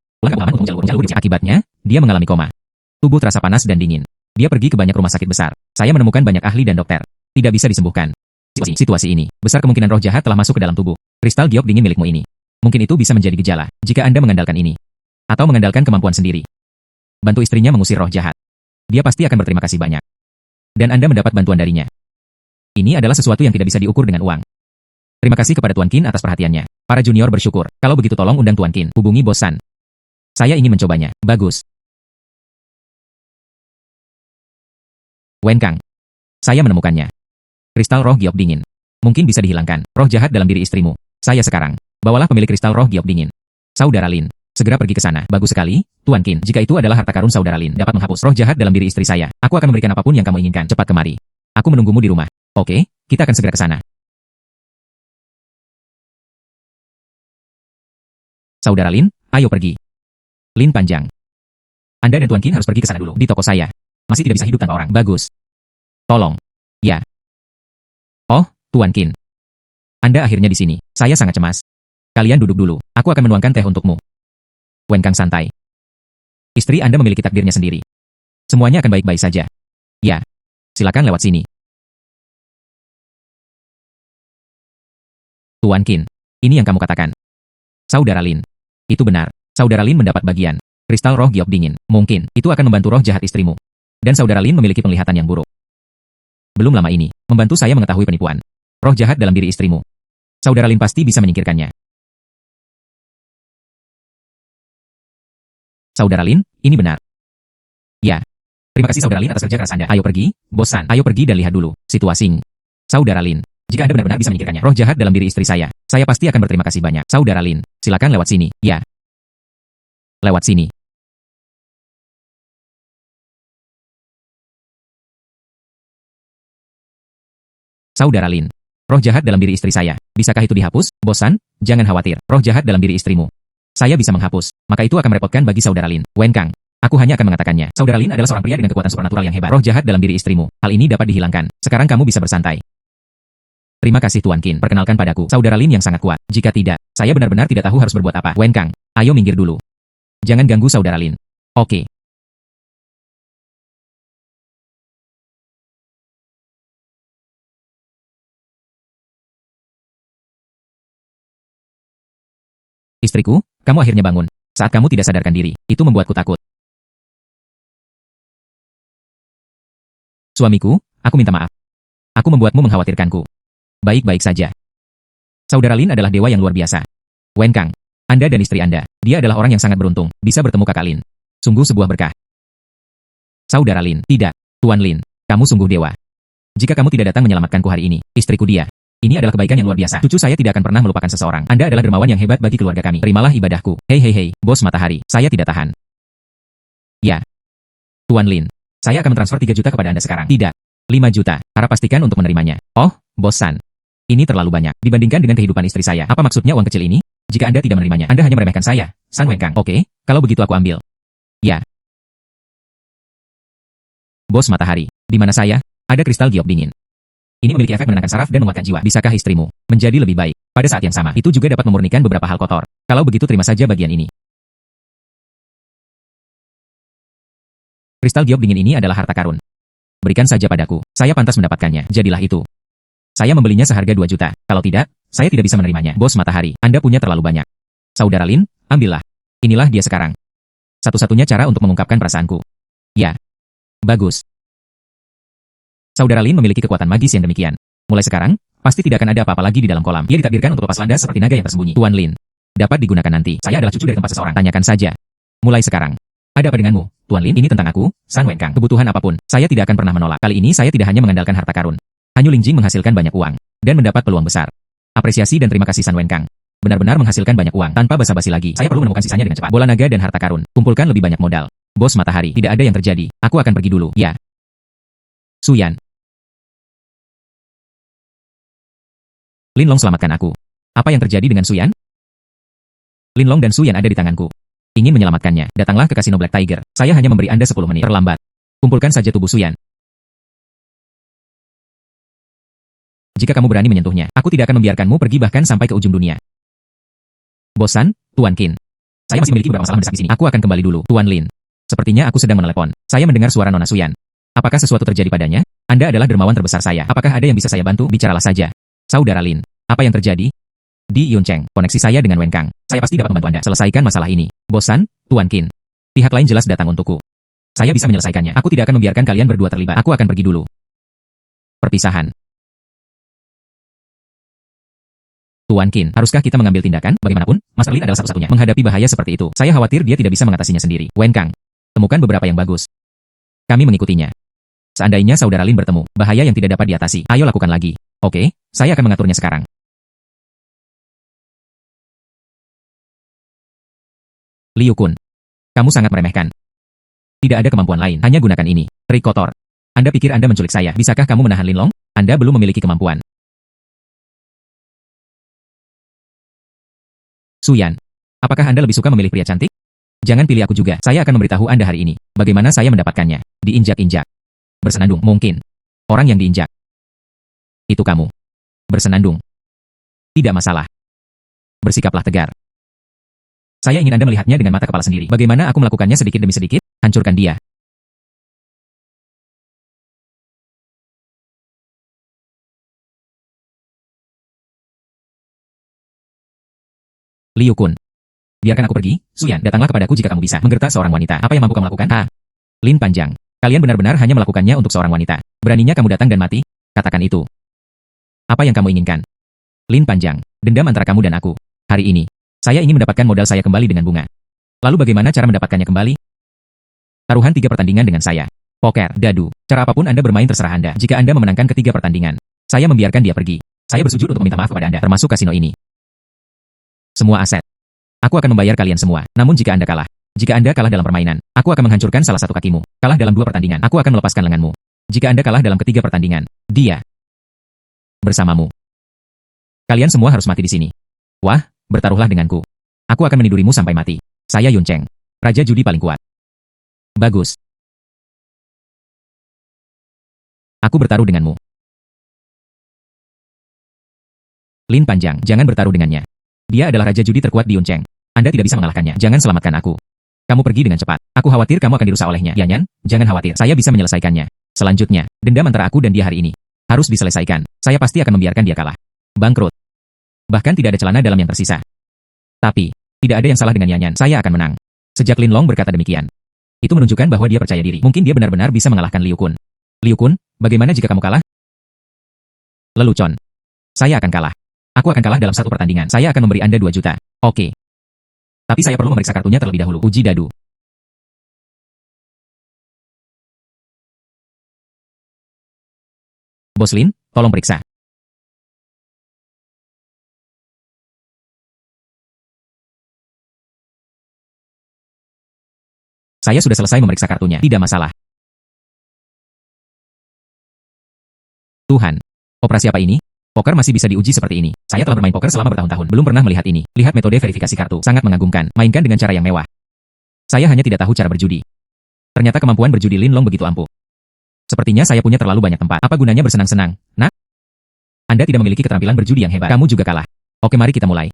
Akibatnya, dia mengalami koma. Tubuh terasa panas dan dingin. Dia pergi ke banyak rumah sakit besar. Saya menemukan banyak ahli dan dokter. Tidak bisa disembuhkan. Situasi ini, besar kemungkinan roh jahat telah masuk ke dalam tubuh. Kristal giok dingin milikmu ini. Mungkin itu bisa menjadi gejala, jika Anda mengandalkan ini. Atau mengandalkan kemampuan sendiri. Bantu istrinya mengusir roh jahat. Dia pasti akan berterima kasih banyak. Dan Anda mendapat bantuan darinya. Ini adalah sesuatu yang tidak bisa diukur dengan uang. Terima kasih kepada Tuan Qin atas perhatiannya. Para junior bersyukur. Kalau begitu tolong undang Tuan Qin. Hubungi Bos San. Saya ingin mencobanya. Bagus. Wen Kang. Saya menemukannya. Kristal roh giok dingin. Mungkin bisa dihilangkan. Roh jahat dalam diri istrimu. Saya sekarang. Bawalah pemilik kristal roh giok dingin. Saudara Lin. Segera pergi ke sana. Bagus sekali, Tuan Qin. Jika itu adalah harta karun Saudara Lin dapat menghapus roh jahat dalam diri istri saya, aku akan memberikan apapun yang kamu inginkan. Cepat kemari. Aku menunggumu di rumah. Oke, kita akan segera ke sana. Saudara Lin, ayo pergi. Lin Panjang. Anda dan Tuan Qin harus pergi ke sana dulu. Di toko saya. Masih tidak bisa hidup tanpa orang. Bagus. Tolong. Ya. Oh, Tuan Qin. Anda akhirnya di sini. Saya sangat cemas. Kalian duduk dulu. Aku akan menuangkan teh untukmu. Wen Kang santai. Istri Anda memiliki takdirnya sendiri. Semuanya akan baik-baik saja. Ya. Silakan lewat sini. Tuan Qin. Ini yang kamu katakan. Saudara Lin. Itu benar. Saudara Lin mendapat bagian. Kristal roh giok dingin. Mungkin, itu akan membantu roh jahat istrimu. Dan Saudara Lin memiliki penglihatan yang buruk. Belum lama ini, membantu saya mengetahui penipuan. Roh jahat dalam diri istrimu. Saudara Lin pasti bisa menyingkirkannya. Saudara Lin, ini benar. Ya. Terima kasih Saudara Lin atas kerja keras Anda. Ayo pergi, Bos San. Ayo pergi dan lihat dulu situasi. Saudara Lin, jika Anda benar-benar bisa menyingkirkannya, roh jahat dalam diri istri saya pasti akan berterima kasih banyak. Saudara Lin, silakan lewat sini. Ya. Lewat sini. Saudara Lin, roh jahat dalam diri istri saya. Bisakah itu dihapus, Bos San? Jangan khawatir, roh jahat dalam diri istrimu. Saya bisa menghapus, maka itu akan merepotkan bagi Saudara Lin. Wen Kang, aku hanya akan mengatakannya. Saudara Lin adalah seorang pria dengan kekuatan supernatural yang hebat. Roh jahat dalam diri istrimu. Hal ini dapat dihilangkan. Sekarang kamu bisa bersantai. Terima kasih Tuan Qin. Perkenalkan padaku, Saudara Lin yang sangat kuat. Jika tidak, saya benar-benar tidak tahu harus berbuat apa. Wen Kang, ayo minggir dulu. Jangan ganggu Saudara Lin. Oke. Istriku, kamu akhirnya bangun. Saat kamu tidak sadarkan diri, itu membuatku takut. Suamiku, aku minta maaf. Aku membuatmu mengkhawatirkanku. Baik-baik saja. Saudara Lin adalah dewa yang luar biasa. Wen Kang, Anda dan istri Anda, dia adalah orang yang sangat beruntung, bisa bertemu kakak Lin. Sungguh sebuah berkah. Saudara Lin, tidak. Tuan Lin, kamu sungguh dewa. Jika kamu tidak datang menyelamatkanku hari ini, istriku dia. Ini adalah kebaikan yang luar biasa. Cucu saya tidak akan pernah melupakan seseorang. Anda adalah dermawan yang hebat bagi keluarga kami. Terimalah ibadahku. Hei, Bos Matahari, saya tidak tahan. Ya. Tuan Lin, saya akan mentransfer 3 juta kepada Anda sekarang. Tidak. 5 juta. Harap pastikan untuk menerimanya. Oh, Bos San. Ini terlalu banyak. Dibandingkan dengan kehidupan istri saya. Apa maksudnya uang kecil ini? Jika Anda tidak menerimanya, Anda hanya meremehkan saya. San Wen Kang. Oke, kalau begitu aku ambil. Ya. Bos Matahari, di mana saya? Ada kristal giok dingin. Ini memiliki efek menenangkan saraf dan menguatkan jiwa. Bisakah istrimu menjadi lebih baik? Pada saat yang sama, itu juga dapat memurnikan beberapa hal kotor. Kalau begitu terima saja bagian ini. Kristal giok dingin ini adalah harta karun. Berikan saja padaku. Saya pantas mendapatkannya. Jadilah itu. Saya membelinya seharga 2 juta. Kalau tidak, saya tidak bisa menerimanya. Bos Matahari, Anda punya terlalu banyak. Saudara Lin, ambillah. Inilah dia sekarang. Satu-satunya cara untuk mengungkapkan perasaanku. Ya. Bagus. Saudara Lin memiliki kekuatan magis yang demikian. Mulai sekarang, pasti tidak akan ada apa-apa lagi di dalam kolam. Dia ditakdirkan untuk lepas landas seperti naga yang tersembunyi. Tuan Lin, dapat digunakan nanti. Saya adalah cucu dari tempat seseorang. Tanyakan saja. Mulai sekarang. Ada apa denganmu, Tuan Lin? Ini tentang aku, San Wen Kang. Kebutuhan apapun, saya tidak akan pernah menolak. Kali ini saya tidak hanya mengandalkan harta karun. Hanyu Lingjing menghasilkan banyak uang dan mendapat peluang besar. Apresiasi dan terima kasih San Wen Kang. Benar-benar menghasilkan banyak uang. Tanpa basa-basi lagi, saya perlu menemukan sisanya dengan cepat. Bola naga dan harta karun. Kumpulkan lebih banyak modal. Bos Matahari, tidak ada yang terjadi. Aku akan pergi dulu. Ya. Suyan. Linlong selamatkan aku. Apa yang terjadi dengan Suyan? Linlong dan Suyan ada di tanganku. Ingin menyelamatkannya, datanglah ke kasino Black Tiger. Saya hanya memberi Anda 10 menit. Terlambat. Kumpulkan saja tubuh Suyan. Jika kamu berani menyentuhnya, aku tidak akan membiarkanmu pergi bahkan sampai ke ujung dunia. Bosan, Tuan Qin. Saya masih memiliki beberapa masalah mendesak di sini. Aku akan kembali dulu. Tuan Lin. Sepertinya aku sedang menelepon. Saya mendengar suara Nona Suyan. Apakah sesuatu terjadi padanya? Anda adalah dermawan terbesar saya. Apakah ada yang bisa saya bantu? Bicaralah saja. Saudara Lin, apa yang terjadi? Di Yun Cheng, koneksi saya dengan Wen Kang. Saya pasti dapat membantu Anda selesaikan masalah ini. Bosan, Tuan Qin. Pihak lain jelas datang untukku. Saya bisa menyelesaikannya. Aku tidak akan membiarkan kalian berdua terlibat. Aku akan pergi dulu. Perpisahan. Tuan Qin, haruskah kita mengambil tindakan? Bagaimanapun, Master Lin adalah satu-satunya menghadapi bahaya seperti itu. Saya khawatir dia tidak bisa mengatasinya sendiri. Wen Kang, temukan beberapa yang bagus. Kami mengikutinya. Seandainya saudara Lin bertemu, bahaya yang tidak dapat diatasi. Ayo lakukan lagi. Oke, saya akan mengaturnya sekarang. Liu Kun, kamu sangat meremehkan. Tidak ada kemampuan lain, hanya gunakan ini. Trik kotor. Anda pikir Anda menculik saya? Bisakah kamu menahan Lin Long? Anda belum memiliki kemampuan. Suyan, apakah Anda lebih suka memilih pria cantik? Jangan pilih aku juga. Saya akan memberitahu Anda hari ini. Bagaimana saya mendapatkannya? Diinjak-injak. Bersenandung, mungkin. Orang yang diinjak. Itu kamu. Bersenandung. Tidak masalah. Bersikaplah tegar. Saya ingin Anda melihatnya dengan mata kepala sendiri. Bagaimana aku melakukannya sedikit demi sedikit? Hancurkan dia. Liu Kun. Biarkan aku pergi. Suyan, datanglah kepadaku jika kamu bisa menggertak seorang wanita. Apa yang mampu kamu lakukan? Lin Panjang. Kalian benar-benar hanya melakukannya untuk seorang wanita. Beraninya kamu datang dan mati? Katakan itu. Apa yang kamu inginkan? Lin Panjang. Dendam antara kamu dan aku. Hari ini, saya ingin mendapatkan modal saya kembali dengan bunga. Lalu bagaimana cara mendapatkannya kembali? Taruhan 3 pertandingan dengan saya. Poker, dadu. Cara apapun Anda bermain terserah Anda. Jika Anda memenangkan ketiga pertandingan, saya membiarkan dia pergi. Saya bersujud untuk minta maaf kepada Anda, termasuk kasino ini. Semua aset. Aku akan membayar kalian semua. Namun jika Anda kalah dalam permainan, aku akan menghancurkan salah satu kakimu. Kalah dalam 2 pertandingan, aku akan melepaskan lenganmu. Jika Anda kalah dalam ketiga pertandingan, dia bersamamu. Kalian semua harus mati di sini. Wah, bertaruhlah denganku. Aku akan menidurimu sampai mati. Saya Yun Cheng, Raja Judi paling kuat. Bagus. Aku bertaruh denganmu. Lin Panjang, jangan bertaruh dengannya. Dia adalah Raja Judi terkuat di Yun Cheng. Anda tidak bisa mengalahkannya. Jangan selamatkan aku. Kamu pergi dengan cepat. Aku khawatir kamu akan dirusak olehnya. Yanyan, jangan khawatir. Saya bisa menyelesaikannya. Selanjutnya, dendam antara aku dan dia hari ini harus diselesaikan. Saya pasti akan membiarkan dia kalah. Bangkrut. Bahkan tidak ada celana dalam yang tersisa. Tapi, tidak ada yang salah dengan Yanyan. Saya akan menang. Sejak Lin Long berkata demikian, itu menunjukkan bahwa dia percaya diri. Mungkin dia benar-benar bisa mengalahkan Liu Kun. Liu Kun, bagaimana jika kamu kalah? Lelucon. Saya akan kalah. Aku akan kalah dalam 1 pertandingan. Saya akan memberi Anda 2 juta. Oke. Tapi saya perlu memeriksa kartunya terlebih dahulu. Uji dadu. Bos Lin, tolong periksa. Saya sudah selesai memeriksa kartunya. Tidak masalah. Tuhan. Operasi apa ini? Poker masih bisa diuji seperti ini. Saya telah bermain poker selama bertahun-tahun. Belum pernah melihat ini. Lihat metode verifikasi kartu. Sangat mengagumkan. Mainkan dengan cara yang mewah. Saya hanya tidak tahu cara berjudi. Ternyata kemampuan berjudi Lin Long begitu ampuh. Sepertinya saya punya terlalu banyak tempat. Apa gunanya bersenang-senang, nak? Anda tidak memiliki keterampilan berjudi yang hebat. Kamu juga kalah. Oke, mari kita mulai.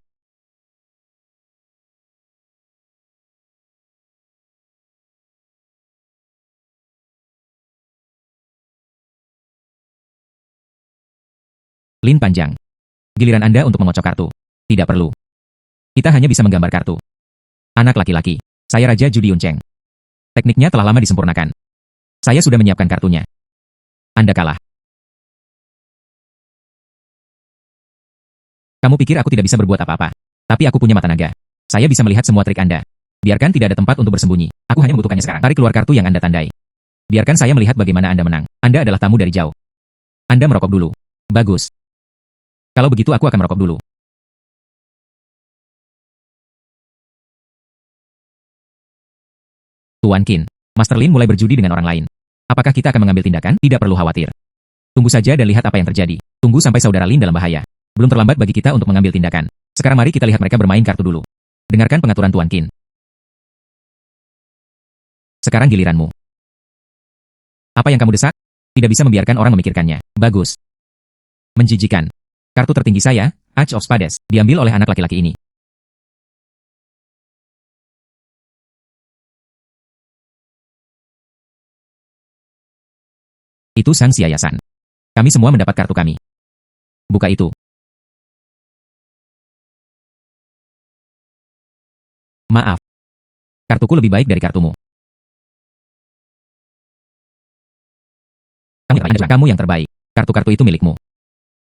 Lin Panjang. Giliran Anda untuk mengocok kartu. Tidak perlu. Kita hanya bisa menggambar kartu. Anak laki-laki. Saya Raja Judi Yun Cheng. Tekniknya telah lama disempurnakan. Saya sudah menyiapkan kartunya. Anda kalah. Kamu pikir aku tidak bisa berbuat apa-apa? Tapi aku punya mata naga. Saya bisa melihat semua trik Anda. Biarkan tidak ada tempat untuk bersembunyi. Aku hanya membutuhkannya sekarang. Tarik keluar kartu yang Anda tandai. Biarkan saya melihat bagaimana Anda menang. Anda adalah tamu dari jauh. Anda merokok dulu. Bagus. Kalau begitu aku akan merokok dulu. Tuan Qin, Master Lin mulai berjudi dengan orang lain. Apakah kita akan mengambil tindakan? Tidak perlu khawatir. Tunggu saja dan lihat apa yang terjadi. Tunggu sampai saudara Lin dalam bahaya. Belum terlambat bagi kita untuk mengambil tindakan. Sekarang mari kita lihat mereka bermain kartu dulu. Dengarkan pengaturan Tuan Qin. Sekarang giliranmu. Apa yang kamu desak? Tidak bisa membiarkan orang memikirkannya. Bagus. Menjijikan. Kartu tertinggi saya, Ace of Spades, diambil oleh anak laki-laki ini. Itu sang siayasan. Kami semua mendapat kartu kami. Buka itu. Maaf. Kartuku lebih baik dari kartumu. Kamu yang terbaik. Kartu-kartu itu milikmu.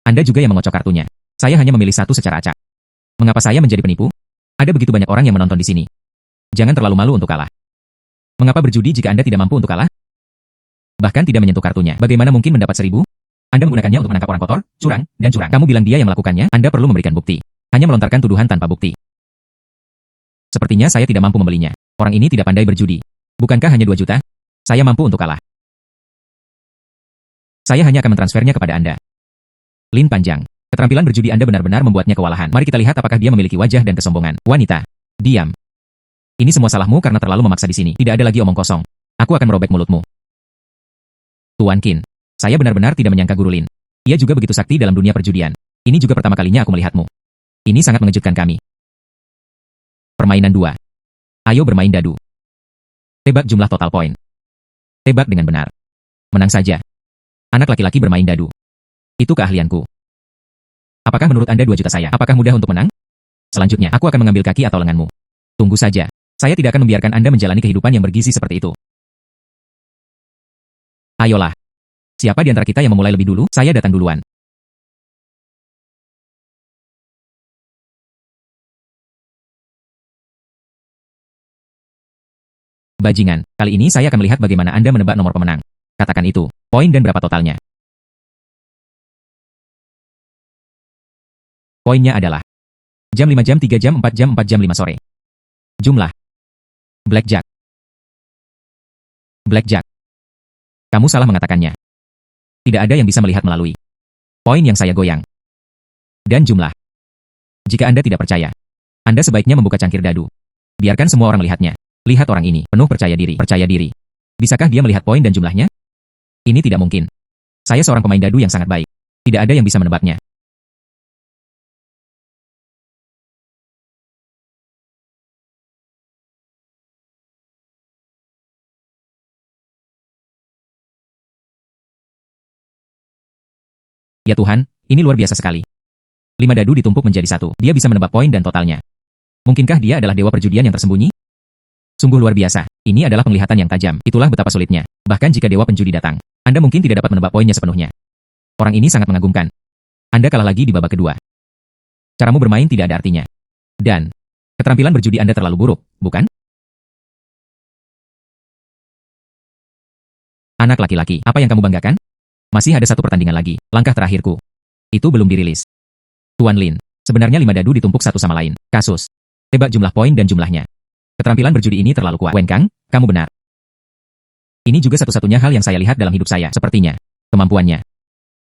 Anda juga yang mengocok kartunya. Saya hanya memilih satu secara acak. Mengapa saya menjadi penipu? Ada begitu banyak orang yang menonton di sini. Jangan terlalu malu untuk kalah. Mengapa berjudi jika Anda tidak mampu untuk kalah? Bahkan tidak menyentuh kartunya. Bagaimana mungkin mendapat 1000? Anda menggunakannya untuk menangkap orang kotor, curang, dan curang. Kamu bilang dia yang melakukannya, Anda perlu memberikan bukti. Hanya melontarkan tuduhan tanpa bukti. Sepertinya saya tidak mampu membelinya. Orang ini tidak pandai berjudi. Bukankah hanya 2 juta? Saya mampu untuk kalah. Saya hanya akan mentransfernya kepada Anda. Lin panjang. Keterampilan berjudi Anda benar-benar membuatnya kewalahan. Mari kita lihat apakah dia memiliki wajah dan kesombongan. Wanita. Diam. Ini semua salahmu karena terlalu memaksa di sini. Tidak ada lagi omong kosong. Aku akan merobek mulutmu. Tuan Qin. Saya benar-benar tidak menyangka Guru Lin. Ia juga begitu sakti dalam dunia perjudian. Ini juga pertama kalinya aku melihatmu. Ini sangat mengejutkan kami. Permainan 2. Ayo bermain dadu. Tebak jumlah total poin. Tebak dengan benar. Menang saja. Anak laki-laki bermain dadu. Itu keahlianku. Apakah menurut Anda 2 juta saya? Apakah mudah untuk menang? Selanjutnya, aku akan mengambil kaki atau lenganmu. Tunggu saja. Saya tidak akan membiarkan Anda menjalani kehidupan yang bergizi seperti itu. Ayolah. Siapa di antara kita yang memulai lebih dulu? Saya datang duluan. Bajingan, kali ini saya akan melihat bagaimana Anda menebak nomor pemenang. Katakan itu, poin dan berapa totalnya. Poinnya adalah jam 5 jam 3 jam 4 jam 4 jam 5 sore. Jumlah. Blackjack. Blackjack. Kamu salah mengatakannya. Tidak ada yang bisa melihat melalui poin yang saya goyang. Dan jumlah. Jika Anda tidak percaya, Anda sebaiknya membuka cangkir dadu. Biarkan semua orang melihatnya. Lihat orang ini, penuh percaya diri. Percaya diri. Bisakah dia melihat poin dan jumlahnya? Ini tidak mungkin. Saya seorang pemain dadu yang sangat baik. Tidak ada yang bisa menebaknya. Ya Tuhan, ini luar biasa sekali. 5 dadu ditumpuk menjadi 1. Dia bisa menebak poin dan totalnya. Mungkinkah dia adalah dewa perjudian yang tersembunyi? Sungguh luar biasa. Ini adalah penglihatan yang tajam. Itulah betapa sulitnya. Bahkan jika dewa penjudi datang, Anda mungkin tidak dapat menebak poinnya sepenuhnya. Orang ini sangat mengagumkan. Anda kalah lagi di babak kedua. Caramu bermain tidak ada artinya. Dan, keterampilan berjudi Anda terlalu buruk, bukan? Anak laki-laki, apa yang kamu banggakan? Masih ada satu pertandingan lagi, langkah terakhirku. Itu belum dirilis. Tuan Lin, sebenarnya 5 dadu ditumpuk satu sama lain. Kasus. Tebak jumlah poin dan jumlahnya. Keterampilan berjudi ini terlalu kuat. Wen Kang, kamu benar. Ini juga satu-satunya hal yang saya lihat dalam hidup saya. Sepertinya, kemampuannya.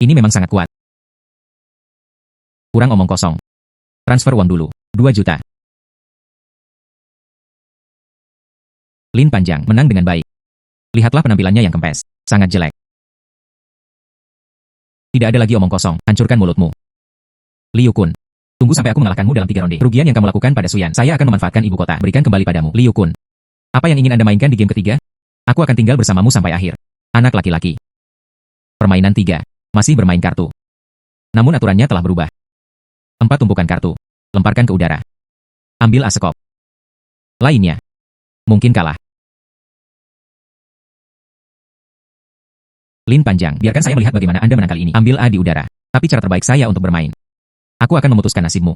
Ini memang sangat kuat. Kurang omong kosong. Transfer uang dulu. 2 juta. Lin panjang, menang dengan baik. Lihatlah penampilannya yang kempes. Sangat jelek. Tidak ada lagi omong kosong. Hancurkan mulutmu. Liu Kun. Tunggu sampai aku mengalahkanmu dalam 3 ronde. Kerugian yang kamu lakukan pada Suyan, saya akan memanfaatkan ibu kota. Berikan kembali padamu. Liu Kun. Apa yang ingin Anda mainkan di game ketiga? Aku akan tinggal bersamamu sampai akhir. Anak laki-laki. Permainan 3. Masih bermain kartu. Namun aturannya telah berubah. 4 tumpukan kartu. Lemparkan ke udara. Ambil asekop. Lainnya. Mungkin kalah. Lin panjang, biarkan saya melihat bagaimana Anda menang kali ini. Ambil A di udara. Tapi cara terbaik saya untuk bermain. Aku akan memutuskan nasibmu.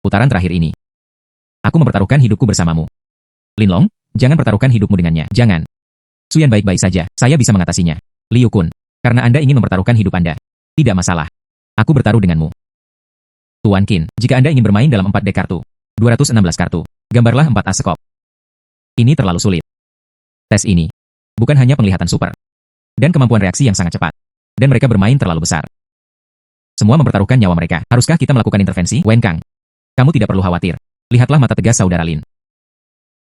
Putaran terakhir ini. Aku mempertaruhkan hidupku bersamamu. Linlong, jangan pertaruhkan hidupmu dengannya. Jangan. Suyan baik-baik saja, saya bisa mengatasinya. Liu Kun, karena Anda ingin mempertaruhkan hidup Anda. Tidak masalah. Aku bertaruh denganmu. Tuan Qin, jika Anda ingin bermain dalam 4 dek kartu, 216 kartu, gambarlah 4 asekop. Ini terlalu sulit. Tes ini bukan hanya penglihatan super, dan kemampuan reaksi yang sangat cepat. Dan mereka bermain terlalu besar. Semua mempertaruhkan nyawa mereka. Haruskah kita melakukan intervensi? Wen Kang, kamu tidak perlu khawatir. Lihatlah mata tegas saudara Lin.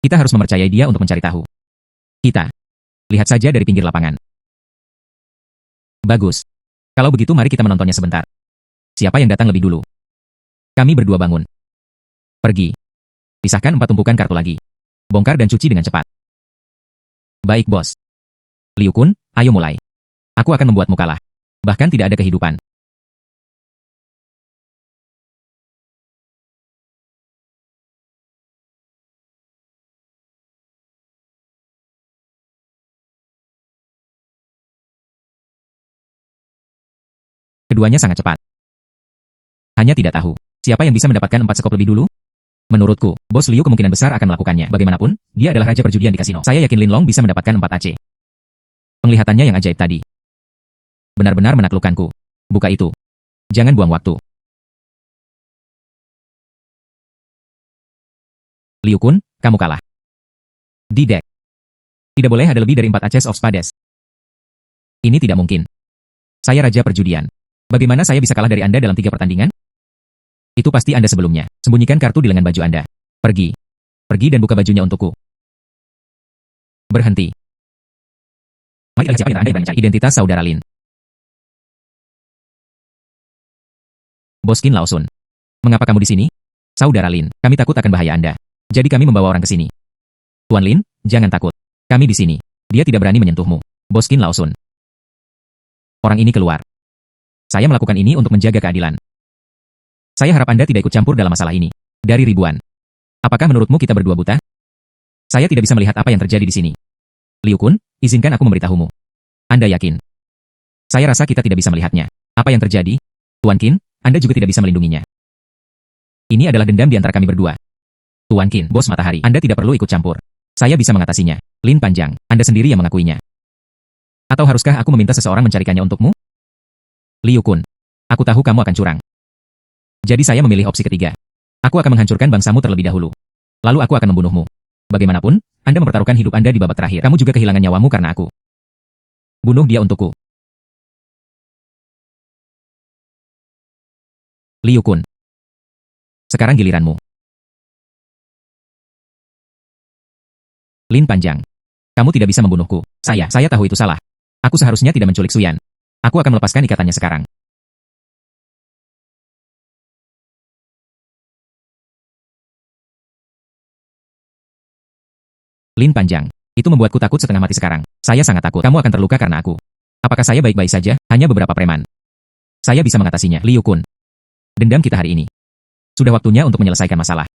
Kita harus mempercayai dia untuk mencari tahu. Kita. Lihat saja dari pinggir lapangan. Bagus. Kalau begitu mari kita menontonnya sebentar. Siapa yang datang lebih dulu? Kami berdua bangun. Pergi. Pisahkan 4 tumpukan kartu lagi. Bongkar dan cuci dengan cepat. Baik bos. Liu Kun, ayo mulai. Aku akan membuatmu kalah. Bahkan tidak ada kehidupan. Keduanya sangat cepat. Hanya tidak tahu, siapa yang bisa mendapatkan 4 skop lebih dulu? Menurutku, Bos Liu kemungkinan besar akan melakukannya. Bagaimanapun, dia adalah raja perjudian di kasino. Saya yakin Lin Long bisa mendapatkan 4 AC. Penglihatannya yang ajaib tadi. Benar-benar menaklukkanku. Buka itu. Jangan buang waktu. Liu Kun, kamu kalah. Di deck. Tidak boleh ada lebih dari 4 Aces of Spades. Ini tidak mungkin. Saya raja perjudian. Bagaimana saya bisa kalah dari Anda dalam 3 pertandingan? Itu pasti Anda sebelumnya. Sembunyikan kartu di lengan baju Anda. Pergi. Pergi dan buka bajunya untukku. Berhenti. Mari siapa yang Anda mencari identitas saudara Lin. Boskin Laosun. Mengapa kamu di sini? Saudara Lin, kami takut akan bahaya Anda. Jadi kami membawa orang ke sini. Tuan Lin, jangan takut. Kami di sini. Dia tidak berani menyentuhmu. Boskin Laosun. Orang ini keluar. Saya melakukan ini untuk menjaga keadilan. Saya harap Anda tidak ikut campur dalam masalah ini. Dari ribuan. Apakah menurutmu kita berdua buta? Saya tidak bisa melihat apa yang terjadi di sini. Liu Kun, izinkan aku memberitahumu. Anda yakin? Saya rasa kita tidak bisa melihatnya. Apa yang terjadi? Tuan Qin, Anda juga tidak bisa melindunginya. Ini adalah dendam di antara kami berdua. Tuan Qin, Bos Matahari, Anda tidak perlu ikut campur. Saya bisa mengatasinya. Lin Panjang, Anda sendiri yang mengakuinya. Atau haruskah aku meminta seseorang mencarikannya untukmu? Liu Kun, aku tahu kamu akan curang. Jadi saya memilih opsi ketiga. Aku akan menghancurkan bangsamu terlebih dahulu. Lalu aku akan membunuhmu. Bagaimanapun, Anda mempertaruhkan hidup Anda di babak terakhir. Kamu juga kehilangan nyawamu karena aku. Bunuh dia untukku. Liu Kun. Sekarang giliranmu. Lin Panjang. Kamu tidak bisa membunuhku. Saya tahu itu salah. Aku seharusnya tidak menculik Suyan. Aku akan melepaskan ikatannya sekarang. Lin Panjang. Itu membuatku takut setengah mati sekarang. Saya sangat takut. Kamu akan terluka karena aku. Apakah saya baik-baik saja? Hanya beberapa preman. Saya bisa mengatasinya. Liu Kun. Dendam kita hari ini. Sudah waktunya untuk menyelesaikan masalah.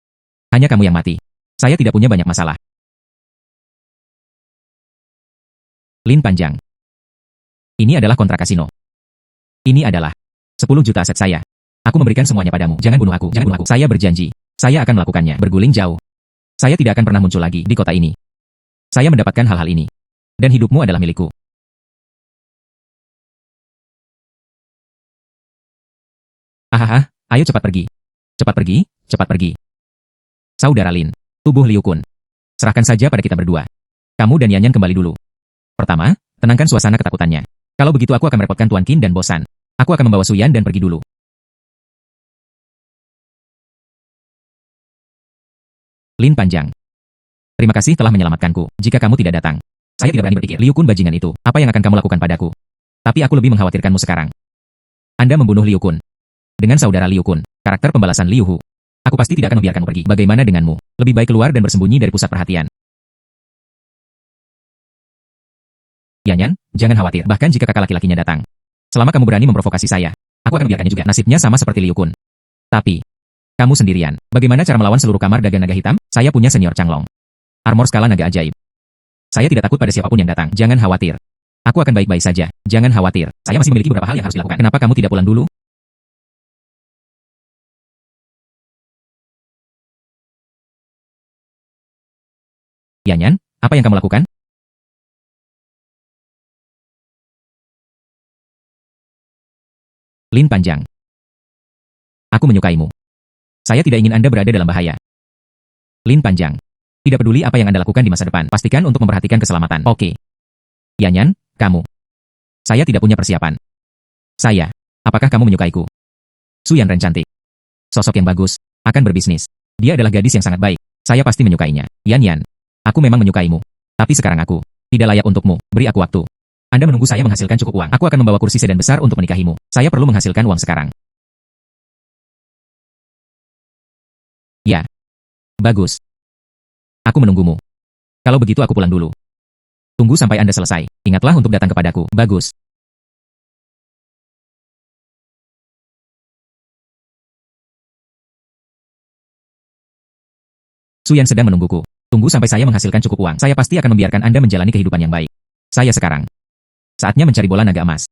Hanya kamu yang mati. Saya tidak punya banyak masalah. Lin Panjang. Ini adalah kontrak kasino. Ini adalah 10 juta aset saya. Aku memberikan semuanya padamu. Jangan bunuh aku. Jangan bunuh aku. Saya berjanji. Saya akan melakukannya. Berguling jauh. Saya tidak akan pernah muncul lagi di kota ini. Saya mendapatkan hal-hal ini. Dan hidupmu adalah milikku. Hahaha, ayo cepat pergi. Cepat pergi, cepat pergi. Saudara Lin, tubuh Liu Kun. Serahkan saja pada kita berdua. Kamu dan Yanyan kembali dulu. Pertama, tenangkan suasana ketakutannya. Kalau begitu aku akan merepotkan Tuan Qin dan Bosan. Aku akan membawa Suyan dan pergi dulu. Lin Panjang. Terima kasih telah menyelamatkanku. Jika kamu tidak datang, saya tidak berani berpikir. Liu Kun bajingan itu, apa yang akan kamu lakukan padaku? Tapi aku lebih mengkhawatirkanmu sekarang. Anda membunuh Liu Kun. Dengan saudara Liu Kun, karakter pembalasan Liu Hu. Aku pasti tidak akan membiarkanmu pergi. Bagaimana denganmu? Lebih baik keluar dan bersembunyi dari pusat perhatian. Yanyan, jangan khawatir. Bahkan jika kakak laki-lakinya datang. Selama kamu berani memprovokasi saya, aku akan membiarkannya juga. Nasibnya sama seperti Liu Kun. Tapi, kamu sendirian. Bagaimana cara melawan seluruh kamar dagang naga hitam? Saya punya senior Changlong. Armor skala naga ajaib. Saya tidak takut pada siapapun yang datang. Jangan khawatir. Aku akan baik-baik saja. Jangan khawatir. Saya masih memiliki beberapa hal yang harus dilakukan. Kenapa kamu tidak pulang dulu? Yanyan, apa yang kamu lakukan? Lin Panjang. Aku menyukaimu. Saya tidak ingin Anda berada dalam bahaya. Lin Panjang. Tidak peduli apa yang Anda lakukan di masa depan, pastikan untuk memperhatikan keselamatan. Oke. Yanyan, kamu. Saya tidak punya persiapan. Saya. Apakah kamu menyukaiku? Suyan Ren cantik. Sosok yang bagus. Akan berbisnis. Dia adalah gadis yang sangat baik. Saya pasti menyukainya. Yanyan. Aku memang menyukaimu. Tapi sekarang aku tidak layak untukmu. Beri aku waktu. Anda menunggu saya menghasilkan cukup uang. Aku akan membawa kursi sedan besar untuk menikahimu. Saya perlu menghasilkan uang sekarang. Ya. Bagus. Aku menunggumu. Kalau begitu aku pulang dulu. Tunggu sampai Anda selesai. Ingatlah untuk datang kepadaku. Bagus. Suyan sedang menungguku. Tunggu sampai saya menghasilkan cukup uang. Saya pasti akan membiarkan Anda menjalani kehidupan yang baik. Saya sekarang. Saatnya mencari bola naga emas.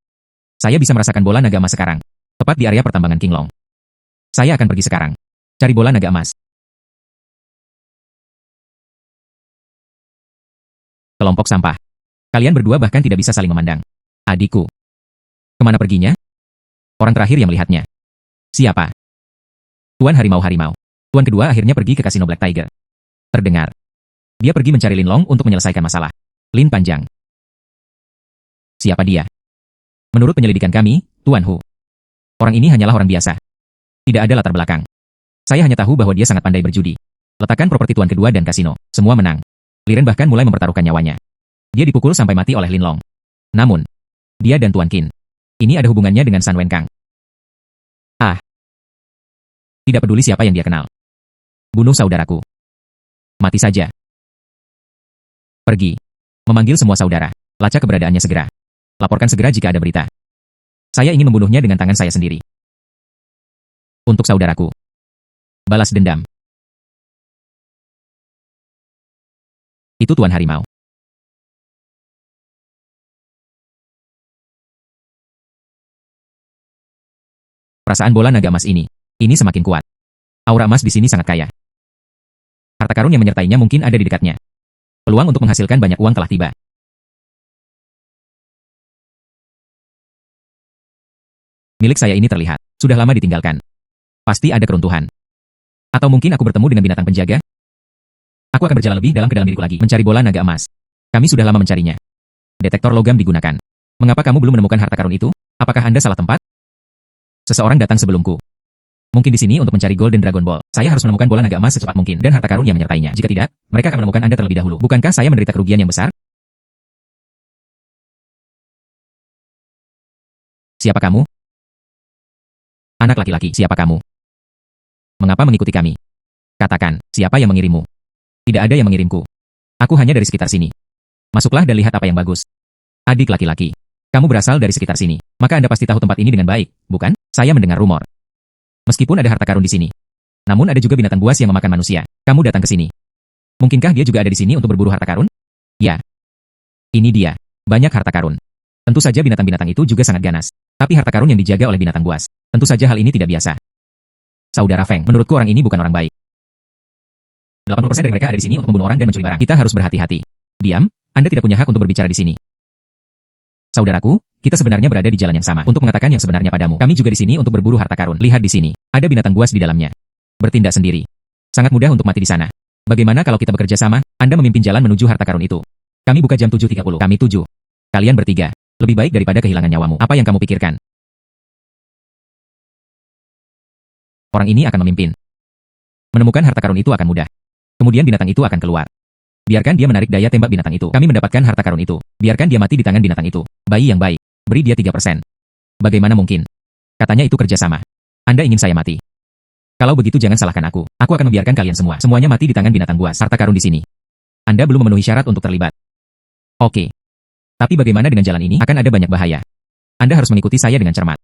Saya bisa merasakan bola naga emas sekarang. Tepat di area pertambangan Qinglong. Saya akan pergi sekarang. Cari bola naga emas. Kelompok sampah. Kalian berdua bahkan tidak bisa saling memandang. Adikku. Kemana perginya? Orang terakhir yang melihatnya. Siapa? Tuan Harimau-Harimau. Tuan kedua akhirnya pergi ke kasino Black Tiger. Terdengar. Dia pergi mencari Lin Long untuk menyelesaikan masalah. Lin Panjang. Siapa dia? Menurut penyelidikan kami, Tuan Hu. Orang ini hanyalah orang biasa. Tidak ada latar belakang. Saya hanya tahu bahwa dia sangat pandai berjudi. Letakkan properti Tuan kedua dan kasino. Semua menang. Liren bahkan mulai mempertaruhkan nyawanya. Dia dipukul sampai mati oleh Lin Long. Namun, dia dan Tuan Qin. Ini ada hubungannya dengan San Wenkang. Ah. Tidak peduli siapa yang dia kenal. Bunuh saudaraku. Mati saja. Pergi. Memanggil semua saudara. Lacak keberadaannya segera. Laporkan segera jika ada berita. Saya ingin membunuhnya dengan tangan saya sendiri. Untuk saudaraku. Balas dendam. Itu Tuan Harimau. Perasaan bola naga emas ini semakin kuat. Aura emas di sini sangat kaya. Harta karun yang menyertainya mungkin ada di dekatnya. Peluang untuk menghasilkan banyak uang telah tiba. Milik saya ini terlihat sudah lama ditinggalkan. Pasti ada keruntuhan. Atau mungkin aku bertemu dengan binatang penjaga? Aku akan berjalan lebih dalam ke dalam diriku lagi, mencari bola naga emas. Kami sudah lama mencarinya. Detektor logam digunakan. Mengapa kamu belum menemukan harta karun itu? Apakah Anda salah tempat? Seseorang datang sebelumku. Mungkin di sini untuk mencari Golden Dragon Ball. Saya harus menemukan bola naga emas secepat mungkin dan harta karun yang menyertainya. Jika tidak, mereka akan menemukan Anda terlebih dahulu. Bukankah saya menderita kerugian yang besar? Siapa kamu? Anak laki-laki, siapa kamu? Mengapa mengikuti kami? Katakan, siapa yang mengirimmu? Tidak ada yang mengirimku. Aku hanya dari sekitar sini. Masuklah dan lihat apa yang bagus. Adik laki-laki, kamu berasal dari sekitar sini. Maka Anda pasti tahu tempat ini dengan baik, bukan? Saya mendengar rumor. Meskipun ada harta karun di sini. Namun ada juga binatang buas yang memakan manusia. Kamu datang ke sini. Mungkinkah dia juga ada di sini untuk berburu harta karun? Ya. Ini dia. Banyak harta karun. Tentu saja binatang-binatang itu juga sangat ganas. Tapi harta karun yang dijaga oleh binatang buas. Tentu saja hal ini tidak biasa. Saudara Feng, menurutku orang ini bukan orang baik. 80% dari mereka ada di sini untuk membunuh orang dan mencuri barang. Kita harus berhati-hati. Diam, Anda tidak punya hak untuk berbicara di sini. Saudaraku, kita sebenarnya berada di jalan yang sama untuk mengatakan yang sebenarnya padamu. Kami juga di sini untuk berburu harta karun. Lihat di sini, ada binatang buas di dalamnya. Bertindak sendiri. Sangat mudah untuk mati di sana. Bagaimana kalau kita bekerja sama? Anda memimpin jalan menuju harta karun itu. Kami buka jam 7.30. Kami 7. Kalian bertiga. Lebih baik daripada kehilangan nyawamu. Apa yang kamu pikirkan? Orang ini akan memimpin. Menemukan harta karun itu akan mudah. Kemudian binatang itu akan keluar. Biarkan dia menarik daya tembak binatang itu. Kami mendapatkan harta karun itu. Biarkan dia mati di tangan binatang itu. Bayi yang baik. Beri dia 3%. Bagaimana mungkin? Katanya itu kerjasama. Anda ingin saya mati. Kalau begitu jangan salahkan aku. Aku akan membiarkan kalian semua. Semuanya mati di tangan binatang buas. Harta karun di sini. Anda belum memenuhi syarat untuk terlibat. Oke. Tapi bagaimana dengan jalan ini? Akan ada banyak bahaya. Anda harus mengikuti saya dengan cermat.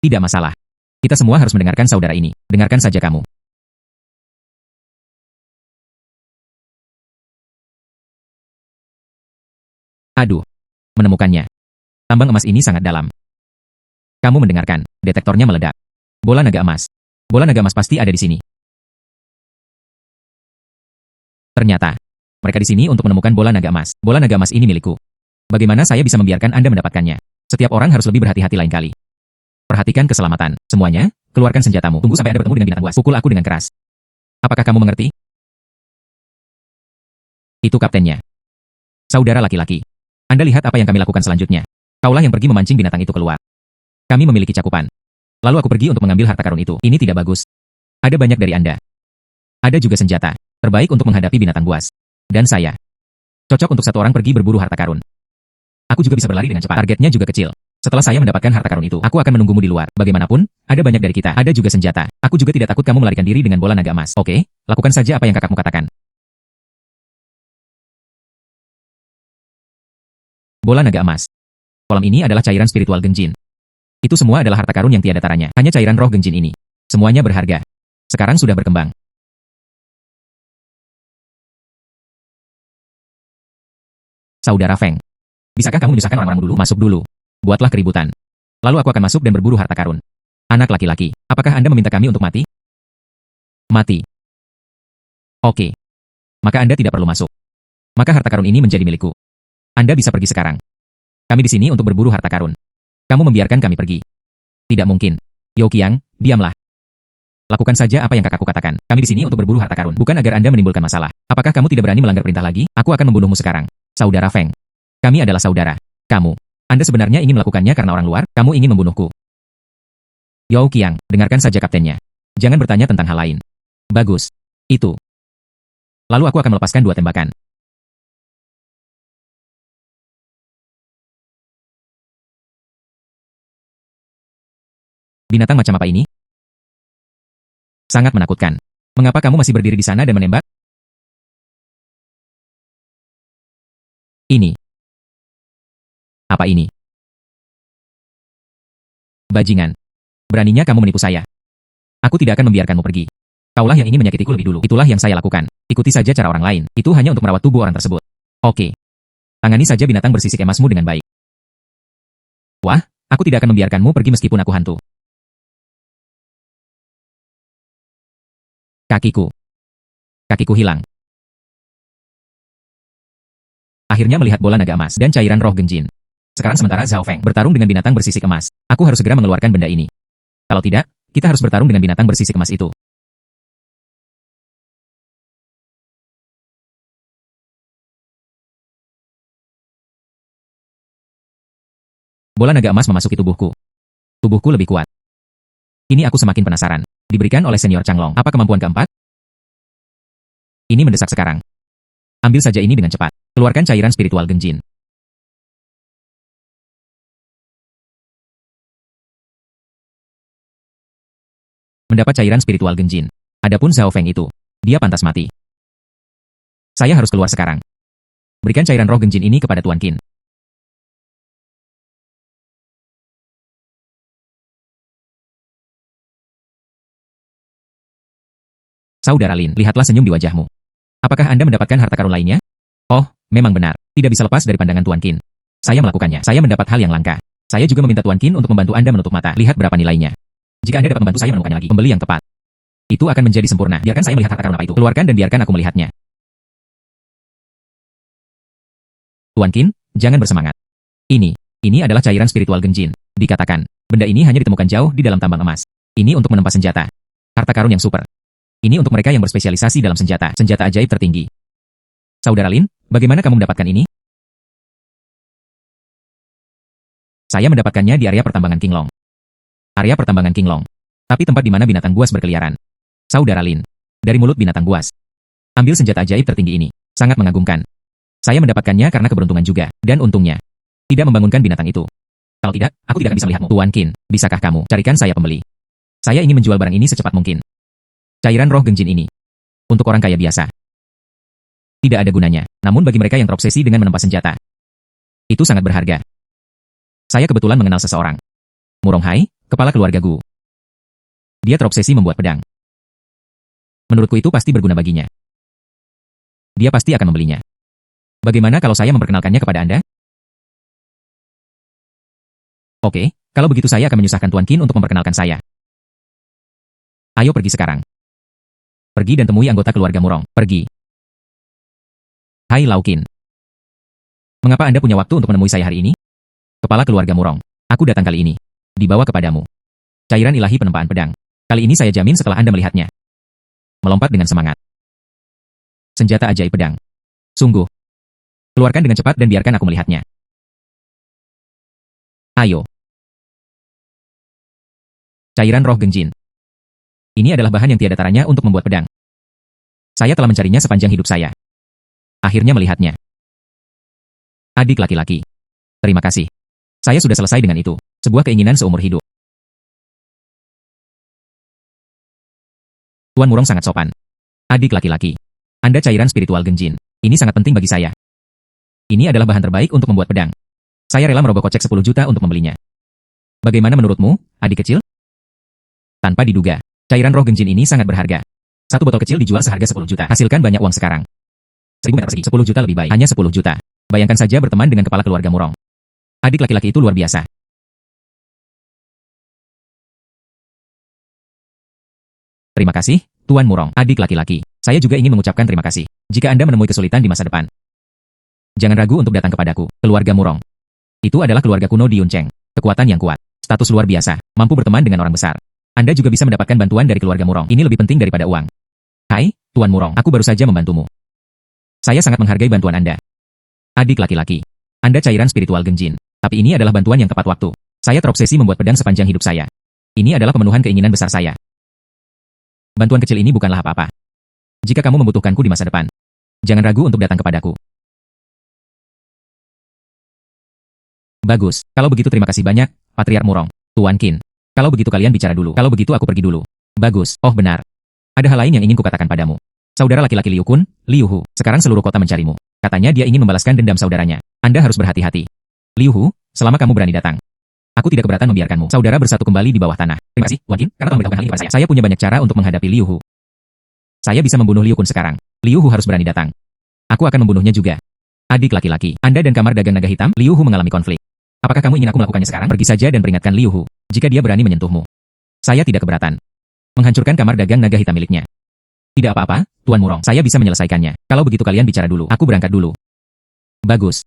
Tidak masalah. Kita semua harus mendengarkan saudara ini. Dengarkan saja kamu. Aduh. Menemukannya. Tambang emas ini sangat dalam. Kamu mendengarkan. Detektornya meledak. Bola naga emas. Bola naga emas pasti ada di sini. Ternyata. Mereka di sini untuk menemukan bola naga emas. Bola naga emas ini milikku. Bagaimana saya bisa membiarkan Anda mendapatkannya? Setiap orang harus lebih berhati-hati lain kali. Perhatikan keselamatan. Semuanya, keluarkan senjatamu. Tunggu sampai Anda bertemu dengan binatang buas. Pukul aku dengan keras. Apakah kamu mengerti? Itu kaptennya. Saudara laki-laki. Anda lihat apa yang kami lakukan selanjutnya. Kaulah yang pergi memancing binatang itu keluar. Kami memiliki cakupan. Lalu aku pergi untuk mengambil harta karun itu. Ini tidak bagus. Ada banyak dari Anda. Ada juga senjata. Terbaik untuk menghadapi binatang buas. Dan saya. Cocok untuk satu orang pergi berburu harta karun. Aku juga bisa berlari dengan cepat. Targetnya juga kecil. Setelah saya mendapatkan harta karun itu, aku akan menunggumu di luar. Bagaimanapun, ada banyak dari kita. Ada juga senjata. Aku juga tidak takut kamu melarikan diri dengan bola naga emas. Oke, lakukan saja apa yang kakakmu katakan. Bola naga emas. Kolam ini adalah cairan spiritual Genjin. Itu semua adalah harta karun yang tiada taranya. Hanya cairan roh Genjin ini. Semuanya berharga. Sekarang sudah berkembang. Saudara Feng. Bisakah kamu menyusahkan orang-orang dulu? Masuk dulu. Buatlah keributan. Lalu aku akan masuk dan berburu harta karun. Anak laki-laki, apakah Anda meminta kami untuk mati? Mati. Oke. Maka Anda tidak perlu masuk. Maka harta karun ini menjadi milikku. Anda bisa pergi sekarang. Kami di sini untuk berburu harta karun. Kamu membiarkan kami pergi. Tidak mungkin. Yao Qiang, diamlah. Lakukan saja apa yang kakakku katakan. Kami di sini untuk berburu harta karun, bukan agar Anda menimbulkan masalah. Apakah kamu tidak berani melanggar perintah lagi? Aku akan membunuhmu sekarang. Saudara Feng. Kami adalah saudara. Kamu. Anda sebenarnya ingin melakukannya karena orang luar? Kamu ingin membunuhku. Yao Qiang, dengarkan saja kaptennya. Jangan bertanya tentang hal lain. Bagus. Itu. Lalu aku akan melepaskan 2 tembakan. Binatang macam apa ini? Sangat menakutkan. Mengapa kamu masih berdiri di sana dan menembak? Ini. Apa ini? Bajingan. Beraninya kamu menipu saya. Aku tidak akan membiarkanmu pergi. Kaulah yang ingin menyakitiku lebih dulu. Itulah yang saya lakukan. Ikuti saja cara orang lain. Itu hanya untuk merawat tubuh orang tersebut. Oke. Tangani saja binatang bersisik emasmu dengan baik. Wah, aku tidak akan membiarkanmu pergi meskipun aku hantu. Kakiku. Kakiku hilang. Akhirnya melihat bola naga emas dan cairan roh genjin. Sekarang sementara Zhao Feng bertarung dengan binatang bersisik emas. Aku harus segera mengeluarkan benda ini. Kalau tidak, kita harus bertarung dengan binatang bersisik emas itu. Bola naga emas memasuki tubuhku. Tubuhku lebih kuat. Ini aku semakin penasaran. Diberikan oleh senior Changlong. Apa kemampuan keempat? Ini mendesak sekarang. Ambil saja ini dengan cepat. Keluarkan cairan spiritual genjin. Mendapat cairan spiritual genjin. Adapun Zhao Feng itu, dia pantas mati. Saya harus keluar sekarang. Berikan cairan roh genjin ini kepada Tuan Qin. Saudara Lin, lihatlah senyum di wajahmu. Apakah Anda mendapatkan harta karun lainnya? Oh, memang benar. Tidak bisa lepas dari pandangan Tuan Qin. Saya melakukannya. Saya mendapat hal yang langka. Saya juga meminta Tuan Qin untuk membantu Anda menutup mata. Lihat berapa nilainya. Jika Anda dapat membantu saya menemukannya lagi, pembeli yang tepat. Itu akan menjadi sempurna. Biarkan saya melihat harta karun apa itu. Keluarkan dan biarkan aku melihatnya. Tuan Qin, jangan bersemangat. Ini adalah cairan spiritual genjin. Dikatakan, benda ini hanya ditemukan jauh di dalam tambang emas. Ini untuk menempa senjata. Harta karun yang super. Ini untuk mereka yang berspesialisasi dalam senjata ajaib tertinggi. Saudara Lin, bagaimana kamu mendapatkan ini? Saya mendapatkannya di area pertambangan Qinglong. Area pertambangan Qinglong. Tapi tempat di mana binatang buas berkeliaran. Saudara Lin, dari mulut binatang buas. Ambil senjata ajaib tertinggi ini. Sangat mengagumkan. Saya mendapatkannya karena keberuntungan juga, dan untungnya. Tidak membangunkan binatang itu. Kalau tidak, aku tidak akan bisa melihatmu. Tuan Qin, bisakah kamu carikan saya pembeli? Saya ingin menjual barang ini secepat mungkin. Cairan roh genjin ini. Untuk orang kaya biasa. Tidak ada gunanya. Namun bagi mereka yang terobsesi dengan menempa senjata. Itu sangat berharga. Saya kebetulan mengenal seseorang. Murong Hai, kepala keluarga Gu. Dia terobsesi membuat pedang. Menurutku itu pasti berguna baginya. Dia pasti akan membelinya. Bagaimana kalau saya memperkenalkannya kepada Anda? Oke, kalau begitu saya akan menyusahkan Tuan Qin untuk memperkenalkan saya. Ayo pergi sekarang. Pergi dan temui anggota keluarga Murong. Pergi. Hai Lau Qin. Mengapa Anda punya waktu untuk menemui saya hari ini? Kepala keluarga Murong. Aku datang kali ini. Dibawa kepadamu. Cairan ilahi penempaan pedang. Kali ini saya jamin setelah Anda melihatnya. Melompat dengan semangat. Senjata ajaib pedang. Sungguh. Keluarkan dengan cepat dan biarkan aku melihatnya. Ayo. Cairan roh genjin. Ini adalah bahan yang tiada taranya untuk membuat pedang. Saya telah mencarinya sepanjang hidup saya. Akhirnya melihatnya. Adik laki-laki. Terima kasih. Saya sudah selesai dengan itu. Sebuah keinginan seumur hidup. Tuan Murong sangat sopan. Adik laki-laki. Anda cairan spiritual genjin. Ini sangat penting bagi saya. Ini adalah bahan terbaik untuk membuat pedang. Saya rela merogoh kocek 10 juta untuk membelinya. Bagaimana menurutmu, adik kecil? Tanpa diduga, cairan roh genjin ini sangat berharga. Satu botol kecil dijual seharga 10 juta. Hasilkan banyak uang sekarang. 1000 meter persegi, 10 juta lebih baik. Hanya 10 juta. Bayangkan saja berteman dengan kepala keluarga Murong. Adik laki-laki itu luar biasa. Terima kasih, Tuan Murong. Adik laki-laki, saya juga ingin mengucapkan terima kasih. Jika Anda menemui kesulitan di masa depan, jangan ragu untuk datang kepadaku, keluarga Murong. Itu adalah keluarga kuno di Yuncheng. Kekuatan yang kuat, status luar biasa, mampu berteman dengan orang besar. Anda juga bisa mendapatkan bantuan dari keluarga Murong. Ini lebih penting daripada uang. Hai, Tuan Murong, aku baru saja membantumu. Saya sangat menghargai bantuan Anda. Adik laki-laki, Anda cairan spiritual Genjin. Tapi ini adalah bantuan yang tepat waktu. Saya terobsesi membuat pedang sepanjang hidup saya. Ini adalah pemenuhan keinginan besar saya. Bantuan kecil ini bukanlah apa-apa. Jika kamu membutuhkanku di masa depan, jangan ragu untuk datang kepadaku. Bagus, kalau begitu terima kasih banyak, Patriark Murong. Tuan Qin. Kalau begitu kalian bicara dulu. Kalau begitu aku pergi dulu. Bagus, oh benar. Ada hal lain yang ingin kukatakan padamu. Saudara laki-laki Liu Kun, Liu Hu, sekarang seluruh kota mencarimu. Katanya dia ingin membalaskan dendam saudaranya. Anda harus berhati-hati. Liu Hu, selama kamu berani datang, aku tidak keberatan membiarkanmu. Saudara bersatu kembali di bawah tanah. Terima kasih, Tuan Qin, karena telah memberitahukan hal ini kepada saya. Saya punya banyak cara untuk menghadapi Liu Hu. Saya bisa membunuh Liu Kun sekarang. Liu Hu harus berani datang. Aku akan membunuhnya juga. Adik laki-laki, Anda dan kamar dagang naga hitam, Liu Hu mengalami konflik. Apakah kamu ingin aku melakukannya sekarang? Pergi saja dan peringatkan Liu Hu, jika dia berani menyentuhmu. Saya tidak keberatan. Menghancurkan kamar dagang naga hitam miliknya. Tidak apa-apa, Tuan Murong. Saya bisa menyelesaikannya. Kalau begitu kalian bicara dulu. Aku berangkat dulu. Bagus.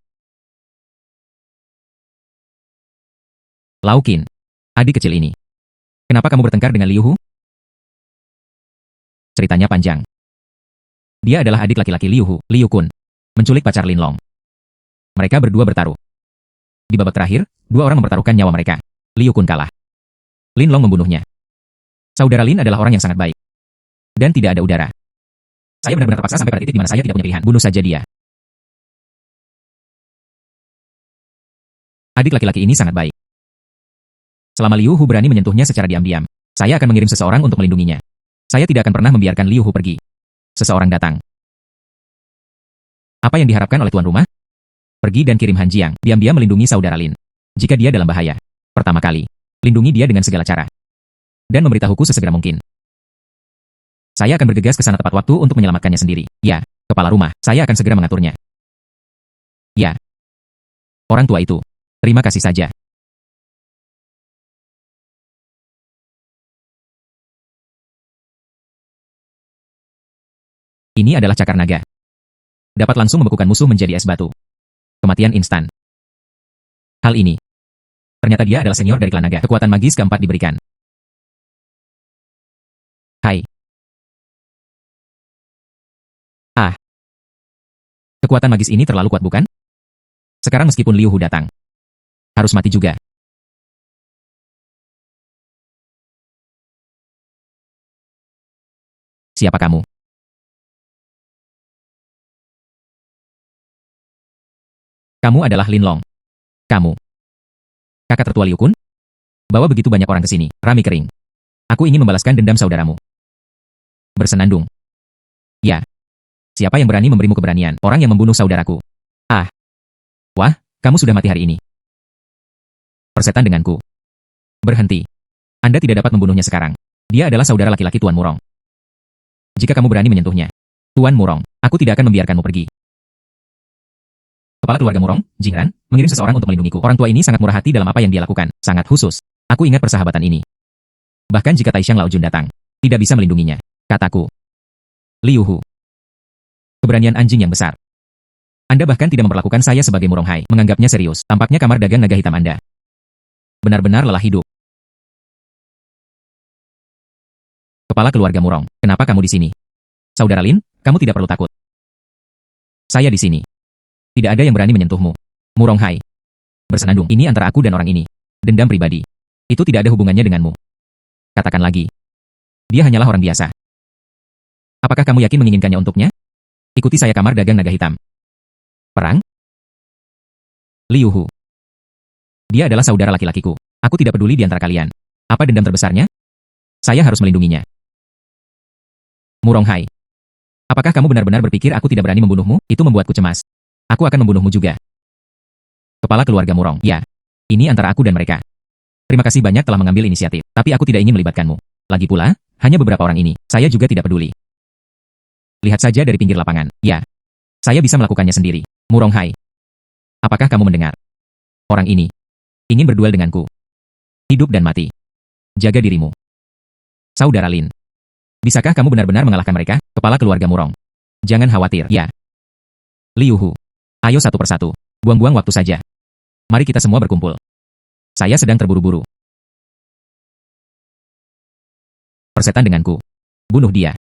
Lau Qin, adik kecil ini. Kenapa kamu bertengkar dengan Liu Hu? Ceritanya panjang. Dia adalah adik laki-laki Liu Hu, Liu Kun, menculik pacar Lin Long. Mereka berdua bertaruh. Di babak terakhir, dua orang mempertaruhkan nyawa mereka. Liu Kun kalah. Lin Long membunuhnya. Saudara Lin adalah orang yang sangat baik. Dan tidak ada udara. Saya benar-benar terpaksa sampai pada titik di mana saya tidak punya pilihan. Bunuh saja dia. Adik laki-laki ini sangat baik. Selama Liu Hu berani menyentuhnya secara diam-diam, saya akan mengirim seseorang untuk melindunginya. Saya tidak akan pernah membiarkan Liu Hu pergi. Seseorang datang. Apa yang diharapkan oleh tuan rumah? Pergi dan kirim Han Jiang, diam-diam melindungi saudara Lin. Jika dia dalam bahaya, pertama kali, lindungi dia dengan segala cara. Dan memberitahuku sesegera mungkin. Saya akan bergegas ke sana tepat waktu untuk menyelamatkannya sendiri. Ya, kepala rumah, saya akan segera mengaturnya. Ya. Orang tua itu. Terima kasih saja. Ini adalah cakar naga. Dapat langsung membekukan musuh menjadi es batu. Kematian instan. Hal ini. Ternyata dia adalah senior dari klan naga. Kekuatan magis keempat diberikan. Hai. Ah. Kekuatan magis ini terlalu kuat bukan? Sekarang meskipun Liu Hu datang, harus mati juga. Siapa kamu? Kamu adalah Lin Long. Kamu. Kakak tertua Liu Kun? Bawa begitu banyak orang ke sini. Rami kering. Aku ingin membalaskan dendam saudaramu. Bersenandung. Ya. Siapa yang berani memberimu keberanian? Orang yang membunuh saudaraku. Ah. Wah, kamu sudah mati hari ini. Persetan denganku. Berhenti. Anda tidak dapat membunuhnya sekarang. Dia adalah saudara laki-laki Tuan Murong. Jika kamu berani menyentuhnya, Tuan Murong, aku tidak akan membiarkanmu pergi. Kepala keluarga Murong, Jingran, mengirim seseorang untuk melindungiku. Orang tua ini sangat murah hati dalam apa yang dia lakukan. Sangat khusus. Aku ingat persahabatan ini. Bahkan jika Taishan Laojun datang, tidak bisa melindunginya. Kataku. Liu Hu. Keberanian anjing yang besar. Anda bahkan tidak memperlakukan saya sebagai Murong Hai. Menganggapnya serius. Tampaknya kamar dagang naga hitam Anda benar-benar lelah hidup. Kepala keluarga Murong, kenapa kamu di sini? Saudara Lin, kamu tidak perlu takut. Saya di sini. Tidak ada yang berani menyentuhmu. Murong Hai. Bersenandung, ini antara aku dan orang ini. Dendam pribadi. Itu tidak ada hubungannya denganmu. Katakan lagi. Dia hanyalah orang biasa. Apakah kamu yakin menginginkannya untuknya? Ikuti saya kamar dagang naga hitam. Perang? Liu Hu. Dia adalah saudara laki-lakiku. Aku tidak peduli di antara kalian. Apa dendam terbesarnya? Saya harus melindunginya. Murong Hai. Apakah kamu benar-benar berpikir aku tidak berani membunuhmu? Itu membuatku cemas. Aku akan membunuhmu juga. Kepala keluarga Murong. Ya. Ini antara aku dan mereka. Terima kasih banyak telah mengambil inisiatif. Tapi aku tidak ingin melibatkanmu. Lagi pula, hanya beberapa orang ini. Saya juga tidak peduli. Lihat saja dari pinggir lapangan. Ya. Saya bisa melakukannya sendiri. Murong Hai. Apakah kamu mendengar? Orang ini ingin berduel denganku. Hidup dan mati. Jaga dirimu. Saudara Lin. Bisakah kamu benar-benar mengalahkan mereka, kepala keluarga Murong? Jangan khawatir, ya. Liu Hu. Ayo satu persatu. Buang-buang waktu saja. Mari kita semua berkumpul. Saya sedang terburu-buru. Persetan denganku. Bunuh dia.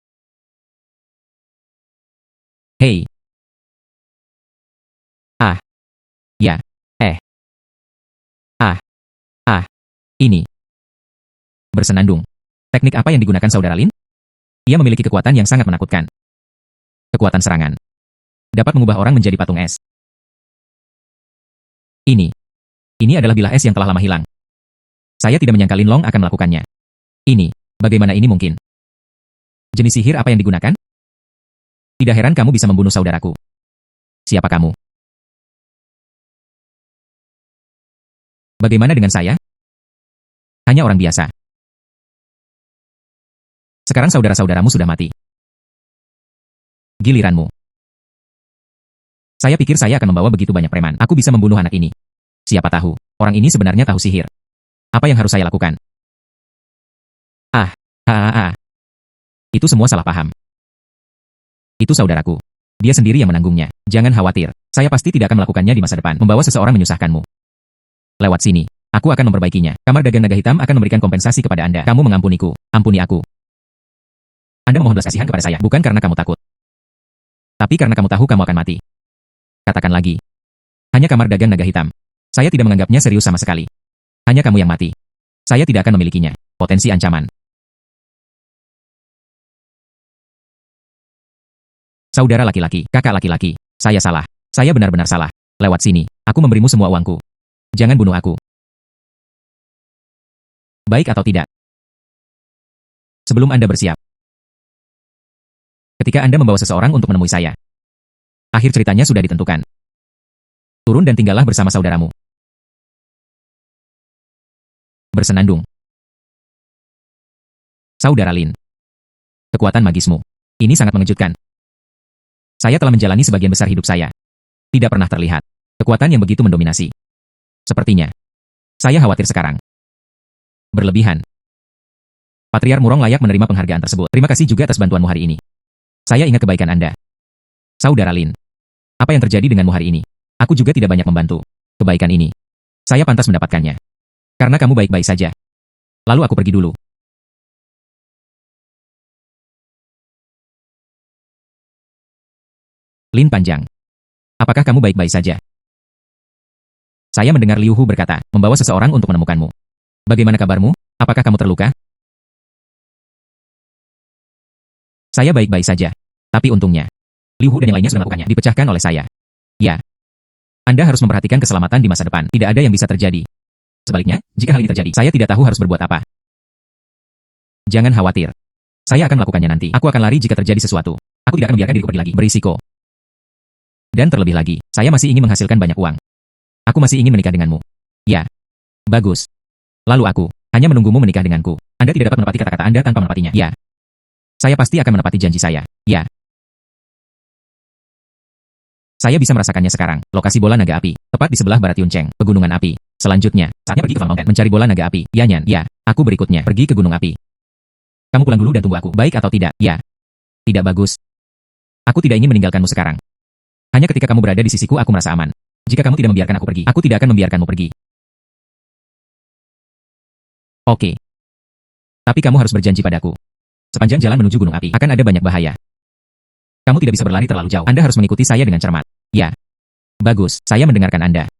Hei. Ah. Ya. Ah. Ah. Ini. Bersenandung. Teknik apa yang digunakan Saudara Lin? Ia memiliki kekuatan yang sangat menakutkan. Kekuatan serangan. Dapat mengubah orang menjadi patung es. Ini adalah bilah es yang telah lama hilang. Saya tidak menyangka Lin Long akan melakukannya. Bagaimana ini mungkin? Jenis sihir apa yang digunakan? Tidak heran kamu bisa membunuh saudaraku. Siapa kamu? Bagaimana dengan saya? Hanya orang biasa. Sekarang saudara-saudaramu sudah mati. Giliranmu. Saya pikir saya akan membawa begitu banyak preman. Aku bisa membunuh anak ini. Siapa tahu, orang ini sebenarnya tahu sihir. Apa yang harus saya lakukan? Itu semua salah paham. Itu saudaraku. Dia sendiri yang menanggungnya. Jangan khawatir, saya pasti tidak akan melakukannya di masa depan. Membawa seseorang menyusahkanmu. Lewat sini, aku akan memperbaikinya. Kamar Dagang Naga Hitam akan memberikan kompensasi kepada Anda. Kamu mengampuniku. Ampuni aku. Anda memohon belas kasihan kepada saya, bukan karena kamu takut. Tapi karena kamu tahu kamu akan mati. Katakan lagi. Hanya Kamar Dagang Naga Hitam. Saya tidak menganggapnya serius sama sekali. Hanya kamu yang mati. Saya tidak akan memilikinya. Potensi ancaman. Saudara laki-laki, kakak laki-laki. Saya salah. Saya benar-benar salah. Lewat sini, aku memberimu semua uangku. Jangan bunuh aku. Baik atau tidak? Sebelum Anda bersiap. Ketika Anda membawa seseorang untuk menemui saya. Akhir ceritanya sudah ditentukan. Turun dan tinggallah bersama saudaramu. Bersenandung. Saudara Lin. Kekuatan magismu. Ini sangat mengejutkan. Saya telah menjalani sebagian besar hidup saya. Tidak pernah terlihat. Kekuatan yang begitu mendominasi. Sepertinya. Saya khawatir sekarang. Berlebihan. Patriar Murong layak menerima penghargaan tersebut. Terima kasih juga atas bantuanmu hari ini. Saya ingat kebaikan Anda. Saudara Lin. Apa yang terjadi denganmu hari ini? Aku juga tidak banyak membantu. Kebaikan ini. Saya pantas mendapatkannya. Karena kamu baik-baik saja. Lalu aku pergi dulu. Lin Panjang. Apakah kamu baik-baik saja? Saya mendengar Liu Hu berkata, membawa seseorang untuk menemukanmu. Bagaimana kabarmu? Apakah kamu terluka? Saya baik-baik saja. Tapi untungnya, Liu Hu dan yang lainnya sudah melakukannya. Dipecahkan oleh saya. Ya. Anda harus memperhatikan keselamatan di masa depan. Tidak ada yang bisa terjadi. Sebaliknya, jika hal ini terjadi, saya tidak tahu harus berbuat apa. Jangan khawatir. Saya akan melakukannya nanti. Aku akan lari jika terjadi sesuatu. Aku tidak akan membiarkan diriku pergi lagi. Berisiko. Dan terlebih lagi, saya masih ingin menghasilkan banyak uang. Aku masih ingin menikah denganmu. Ya. Bagus. Lalu aku hanya menunggumu menikah denganku. Anda tidak dapat menepati kata-kata Anda tanpa menepatinya. Ya. Saya pasti akan menepati janji saya. Ya. Saya bisa merasakannya sekarang. Lokasi bola naga api, tepat di sebelah barat Yunceng, pegunungan api. Selanjutnya, saatnya pergi ke Flam Mountain mencari bola naga api. Ya Nyan, ya. Aku berikutnya pergi ke gunung api. Kamu pulang dulu dan tunggu aku. Baik atau tidak? Ya. Tidak bagus. Aku tidak ingin meninggalkanmu sekarang. Hanya ketika kamu berada di sisiku aku merasa aman. Jika kamu tidak membiarkan aku pergi, aku tidak akan membiarkanmu pergi. Oke. Tapi kamu harus berjanji padaku. Sepanjang jalan menuju gunung api, akan ada banyak bahaya. Kamu tidak bisa berlari terlalu jauh. Anda harus mengikuti saya dengan cermat. Ya. Bagus, saya mendengarkan Anda.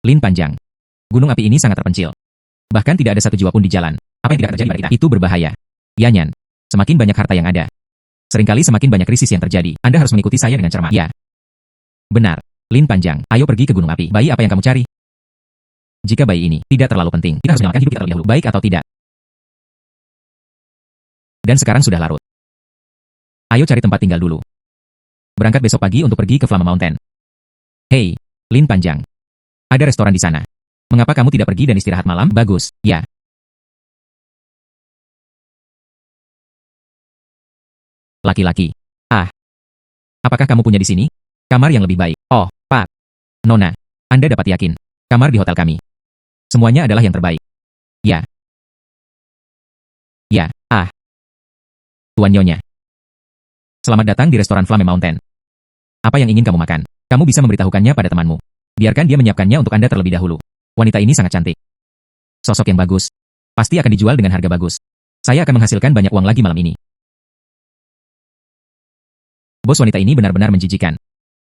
Lin Panjang. Gunung api ini sangat terpencil. Bahkan tidak ada satu jiwa pun di jalan. Apa yang tidak terjadi pada kita? Itu berbahaya. Ya Nyan. Semakin banyak harta yang ada. Seringkali semakin banyak krisis yang terjadi. Anda harus mengikuti saya dengan cermat. Ya. Benar. Lin Panjang, ayo pergi ke gunung api. Bayi apa yang kamu cari? Jika bayi ini tidak terlalu penting, kita harus menyelamatkan hidup kita terlebih dahulu. Baik atau tidak? Dan sekarang sudah larut. Ayo cari tempat tinggal dulu. Berangkat besok pagi untuk pergi ke Flama Mountain. Hei, Lin Panjang. Ada restoran di sana. Mengapa kamu tidak pergi dan istirahat malam? Bagus, ya. Laki-laki. Apakah kamu punya di sini? Kamar yang lebih baik. Oh, Pak. Nona. Anda dapat yakin. Kamar di hotel kami. Semuanya adalah yang terbaik. Ya, ya, Tuan Nyonya. Selamat datang di restoran Flame Mountain. Apa yang ingin kamu makan? Kamu bisa memberitahukannya pada temanmu. Biarkan dia menyiapkannya untuk Anda terlebih dahulu. Wanita ini sangat cantik. Sosok yang bagus. Pasti akan dijual dengan harga bagus. Saya akan menghasilkan banyak uang lagi malam ini. Bos, wanita ini benar-benar menjijikan.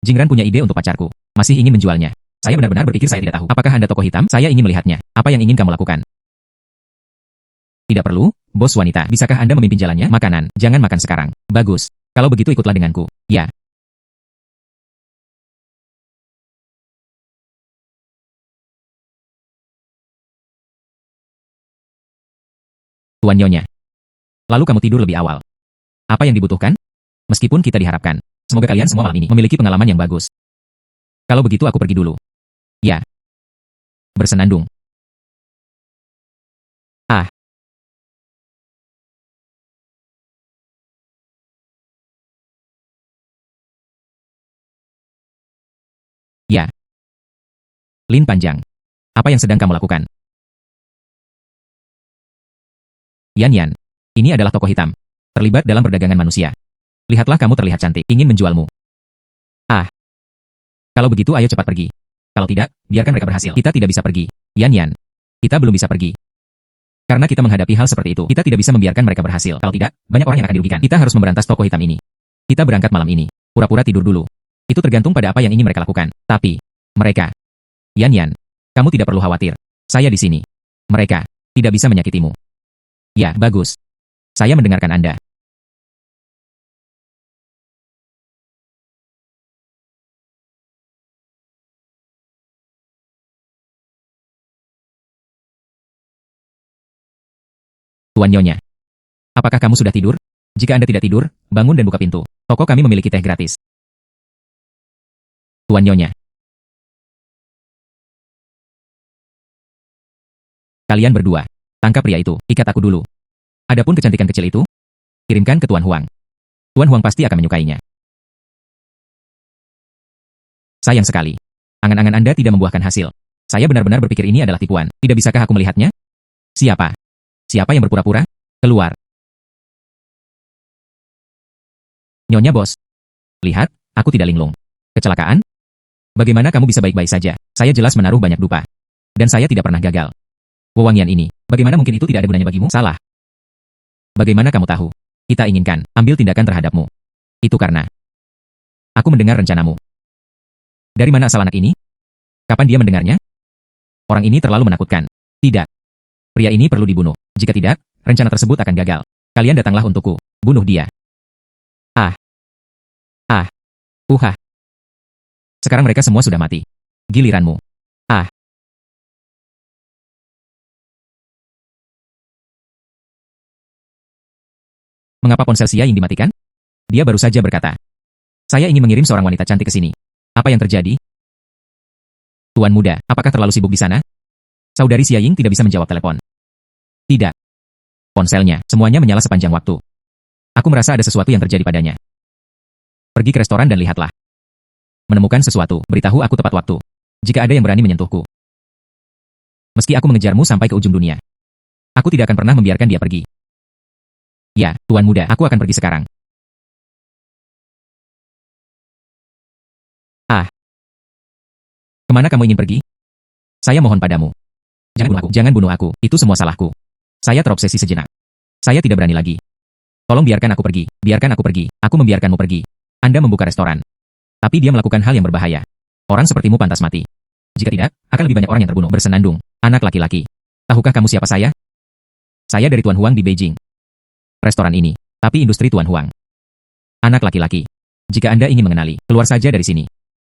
Jingran punya ide untuk pacarku. Masih ingin menjualnya. Saya benar-benar berpikir saya tidak tahu. Apakah Anda tokoh hitam? Saya ingin melihatnya. Apa yang ingin kamu lakukan? Tidak perlu, bos wanita. Bisakah Anda memimpin jalannya? Makanan. Jangan makan sekarang. Bagus. Kalau begitu ikutlah denganku. Ya. Tuan Nyonya. Lalu kamu tidur lebih awal. Apa yang dibutuhkan? Meskipun kita diharapkan. Semoga kalian semua malam ini memiliki pengalaman yang bagus. Kalau begitu aku pergi dulu. Ya. Bersenandung. Ya. Lin Panjang. Apa yang sedang kamu lakukan? Yan Yan. Ini adalah tokoh hitam. Terlibat dalam perdagangan manusia. Lihatlah, kamu terlihat cantik. Ingin menjualmu. Kalau begitu ayo cepat pergi. Kalau tidak, biarkan mereka berhasil. Kita tidak bisa pergi. Yan Yan. Kita belum bisa pergi. Karena kita menghadapi hal seperti itu, kita tidak bisa membiarkan mereka berhasil. Kalau tidak, banyak orang yang akan dirugikan. Kita harus memberantas tokoh hitam ini. Kita berangkat malam ini. Pura-pura tidur dulu. Itu tergantung pada apa yang ingin mereka lakukan. Tapi, mereka. Yan Yan. Kamu tidak perlu khawatir. Saya di sini. Mereka tidak bisa menyakitimu. Ya, bagus. Saya mendengarkan Anda. Tuan Nyonya. Apakah kamu sudah tidur? Jika Anda tidak tidur, bangun dan buka pintu. Toko kami memiliki teh gratis. Tuan Nyonya. Kalian berdua. Tangkap pria itu. Ikat aku dulu. Adapun kecantikan kecil itu, kirimkan ke Tuan Huang. Tuan Huang pasti akan menyukainya. Sayang sekali. Angan-angan Anda tidak membuahkan hasil. Saya benar-benar berpikir ini adalah tipuan. Tidak bisakah aku melihatnya? Siapa? Siapa yang berpura-pura? Keluar. Nyonya bos. Lihat, aku tidak linglung. Kecelakaan? Bagaimana kamu bisa baik-baik saja? Saya jelas menaruh banyak dupa. Dan saya tidak pernah gagal. Wewangian ini, bagaimana mungkin itu tidak ada gunanya bagimu? Salah. Bagaimana kamu tahu? Kita inginkan, ambil tindakan terhadapmu. Itu karena aku mendengar rencanamu. Dari mana asal anak ini? Kapan dia mendengarnya? Orang ini terlalu menakutkan. Tidak. Pria ini perlu dibunuh. Jika tidak, rencana tersebut akan gagal. Kalian datanglah untukku. Bunuh dia. Sekarang mereka semua sudah mati. Giliranmu. Mengapa ponsel Xia Ying dimatikan? Dia baru saja berkata. Saya ingin mengirim seorang wanita cantik ke sini. Apa yang terjadi? Tuan muda, apakah terlalu sibuk di sana? Saudari Xia Ying tidak bisa menjawab telepon. Tidak. Ponselnya, semuanya menyala sepanjang waktu. Aku merasa ada sesuatu yang terjadi padanya. Pergi ke restoran dan lihatlah. Menemukan sesuatu, beritahu aku tepat waktu. Jika ada yang berani menyentuhku. Meski aku mengejarmu sampai ke ujung dunia. Aku tidak akan pernah membiarkan dia pergi. Ya, Tuan muda, aku akan pergi sekarang. Kemana kamu ingin pergi? Saya mohon padamu. Jangan bunuh aku. Jangan bunuh aku. Itu semua salahku. Saya terobsesi sejenak. Saya tidak berani lagi. Tolong biarkan aku pergi. Biarkan aku pergi. Aku membiarkanmu pergi. Anda membuka restoran. Tapi dia melakukan hal yang berbahaya. Orang sepertimu pantas mati. Jika tidak, akan lebih banyak orang yang terbunuh. Bersenandung. Anak laki-laki. Tahukah kamu siapa saya? Saya dari Tuan Huang di Beijing. Restoran ini. Tapi industri Tuan Huang. Anak laki-laki. Jika Anda ingin mengenali, keluar saja dari sini.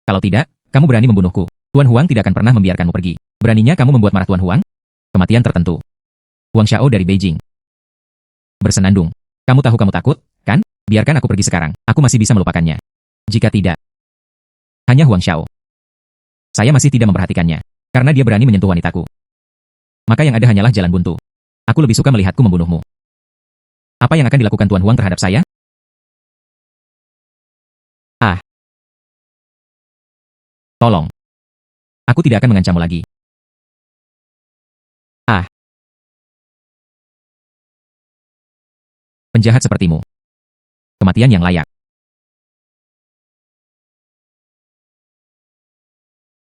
Kalau tidak, kamu berani membunuhku. Tuan Huang tidak akan pernah membiarkanmu pergi. Beraninya kamu membuat marah Tuan Huang? Kematian tertentu. Huang Xiao dari Beijing. Bersenandung. Kamu tahu kamu takut, kan? Biarkan aku pergi sekarang. Aku masih bisa melupakannya. Jika tidak. Hanya Huang Xiao. Saya masih tidak memperhatikannya. Karena dia berani menyentuh wanitaku. Maka yang ada hanyalah jalan buntu. Aku lebih suka melihatku membunuhmu. Apa yang akan dilakukan Tuan Huang terhadap saya? Tolong. Aku tidak akan mengancammu lagi. Penjahat sepertimu. Kematian yang layak.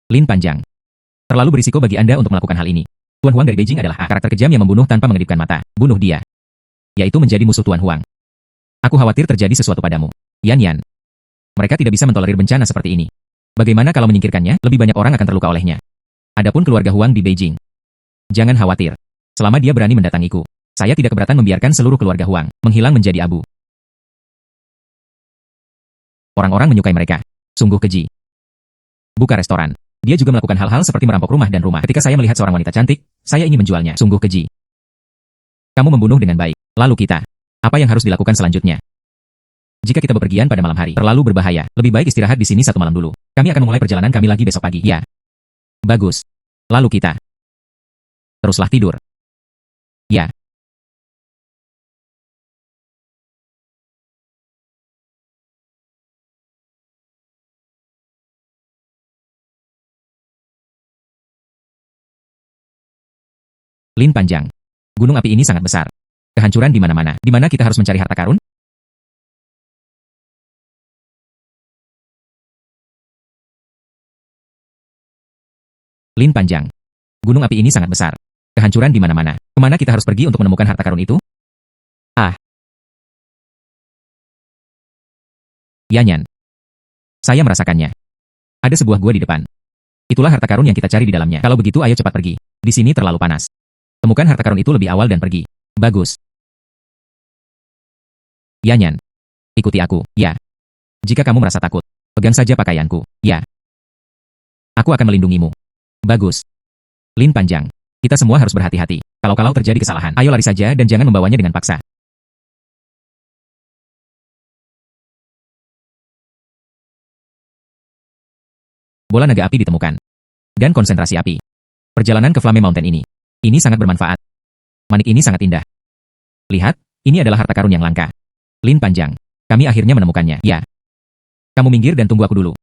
Lin Panjang. Terlalu berisiko bagi Anda untuk melakukan hal ini. Tuan Huang dari Beijing adalah karakter kejam yang membunuh tanpa mengedipkan mata. Bunuh dia. Yaitu menjadi musuh Tuan Huang. Aku khawatir terjadi sesuatu padamu. Yan Yan. Mereka tidak bisa mentolerir bencana seperti ini. Bagaimana kalau menyingkirkannya, lebih banyak orang akan terluka olehnya. Adapun keluarga Huang di Beijing. Jangan khawatir. Selama dia berani mendatangiku, saya tidak keberatan membiarkan seluruh keluarga Huang menghilang menjadi abu. Orang-orang menyukai mereka. Sungguh keji. Buka restoran. Dia juga melakukan hal-hal seperti merampok rumah dan rumah. Ketika saya melihat seorang wanita cantik, saya ingin menjualnya. Sungguh keji. Kamu membunuh dengan baik. Lalu kita. Apa yang harus dilakukan selanjutnya? Jika kita bepergian pada malam hari, terlalu berbahaya. Lebih baik istirahat di sini 1 malam dulu. Kami akan memulai perjalanan kami lagi besok pagi. Ya. Bagus. Lalu kita. Teruslah tidur. Ya. Lin Panjang. Gunung api ini sangat besar. Kehancuran di mana-mana. Di mana kita harus mencari harta karun? Lin Panjang. Gunung api ini sangat besar. Kehancuran di mana-mana. Kemana kita harus pergi untuk menemukan harta karun itu? Ah. Yanyan. Saya merasakannya. Ada sebuah gua di depan. Itulah harta karun yang kita cari di dalamnya. Kalau begitu ayo cepat pergi. Di sini terlalu panas. Temukan harta karun itu lebih awal dan pergi. Bagus. Yanyan. Ikuti aku, ya. Jika kamu merasa takut, pegang saja pakaianku, ya. Aku akan melindungimu. Bagus. Lin Panjang. Kita semua harus berhati-hati. Kalau terjadi kesalahan, ayo lari saja dan jangan membawanya dengan paksa. Bola naga api ditemukan. Dan konsentrasi api. Perjalanan ke Flame Mountain ini. Ini sangat bermanfaat. Manik ini sangat indah. Lihat, ini adalah harta karun yang langka. Lin Panjang. Kami akhirnya menemukannya, ya. Kamu minggir dan tunggu aku dulu.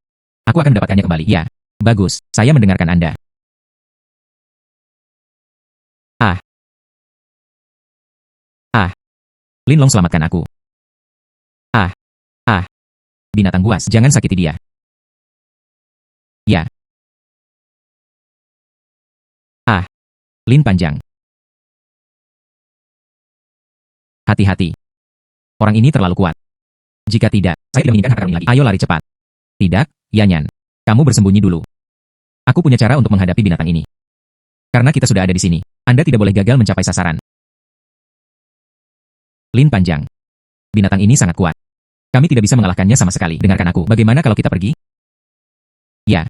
Aku akan mendapatkannya kembali, ya. Bagus, saya mendengarkan Anda. Ah. Ah. Lin Long selamatkan aku. Ah. Ah. Binatang buas, jangan sakiti dia. Ya. Ah. Lin Panjang. Hati-hati. Orang ini terlalu kuat. Jika tidak, saya tidak menginginkan harta karun ini lagi. Ayo lari cepat. Tidak, Yanyan. Kamu bersembunyi dulu. Aku punya cara untuk menghadapi binatang ini. Karena kita sudah ada di sini, Anda tidak boleh gagal mencapai sasaran. Lin Panjang. Binatang ini sangat kuat. Kami tidak bisa mengalahkannya sama sekali. Dengarkan aku. Bagaimana kalau kita pergi? Ya.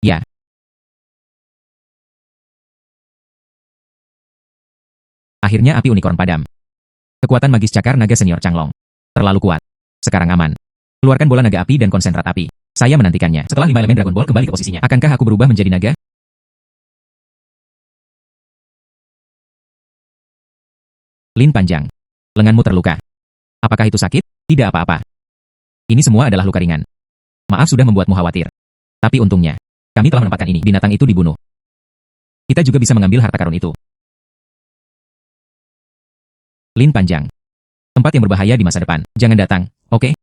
Ya. Akhirnya api unicorn padam. Kekuatan magis cakar naga senior Changlong. Terlalu kuat. Sekarang aman. Keluarkan bola naga api dan konsentrat api. Saya menantikannya. Setelah 5 elemen Dragon Ball kembali ke posisinya, akankah aku berubah menjadi naga? Lin Panjang. Lenganmu terluka. Apakah itu sakit? Tidak apa-apa. Ini semua adalah luka ringan. Maaf sudah membuatmu khawatir. Tapi untungnya, kami telah menempatkan ini. Binatang itu dibunuh. Kita juga bisa mengambil harta karun itu. Lin Panjang. Tempat yang berbahaya di masa depan. Jangan datang, oke?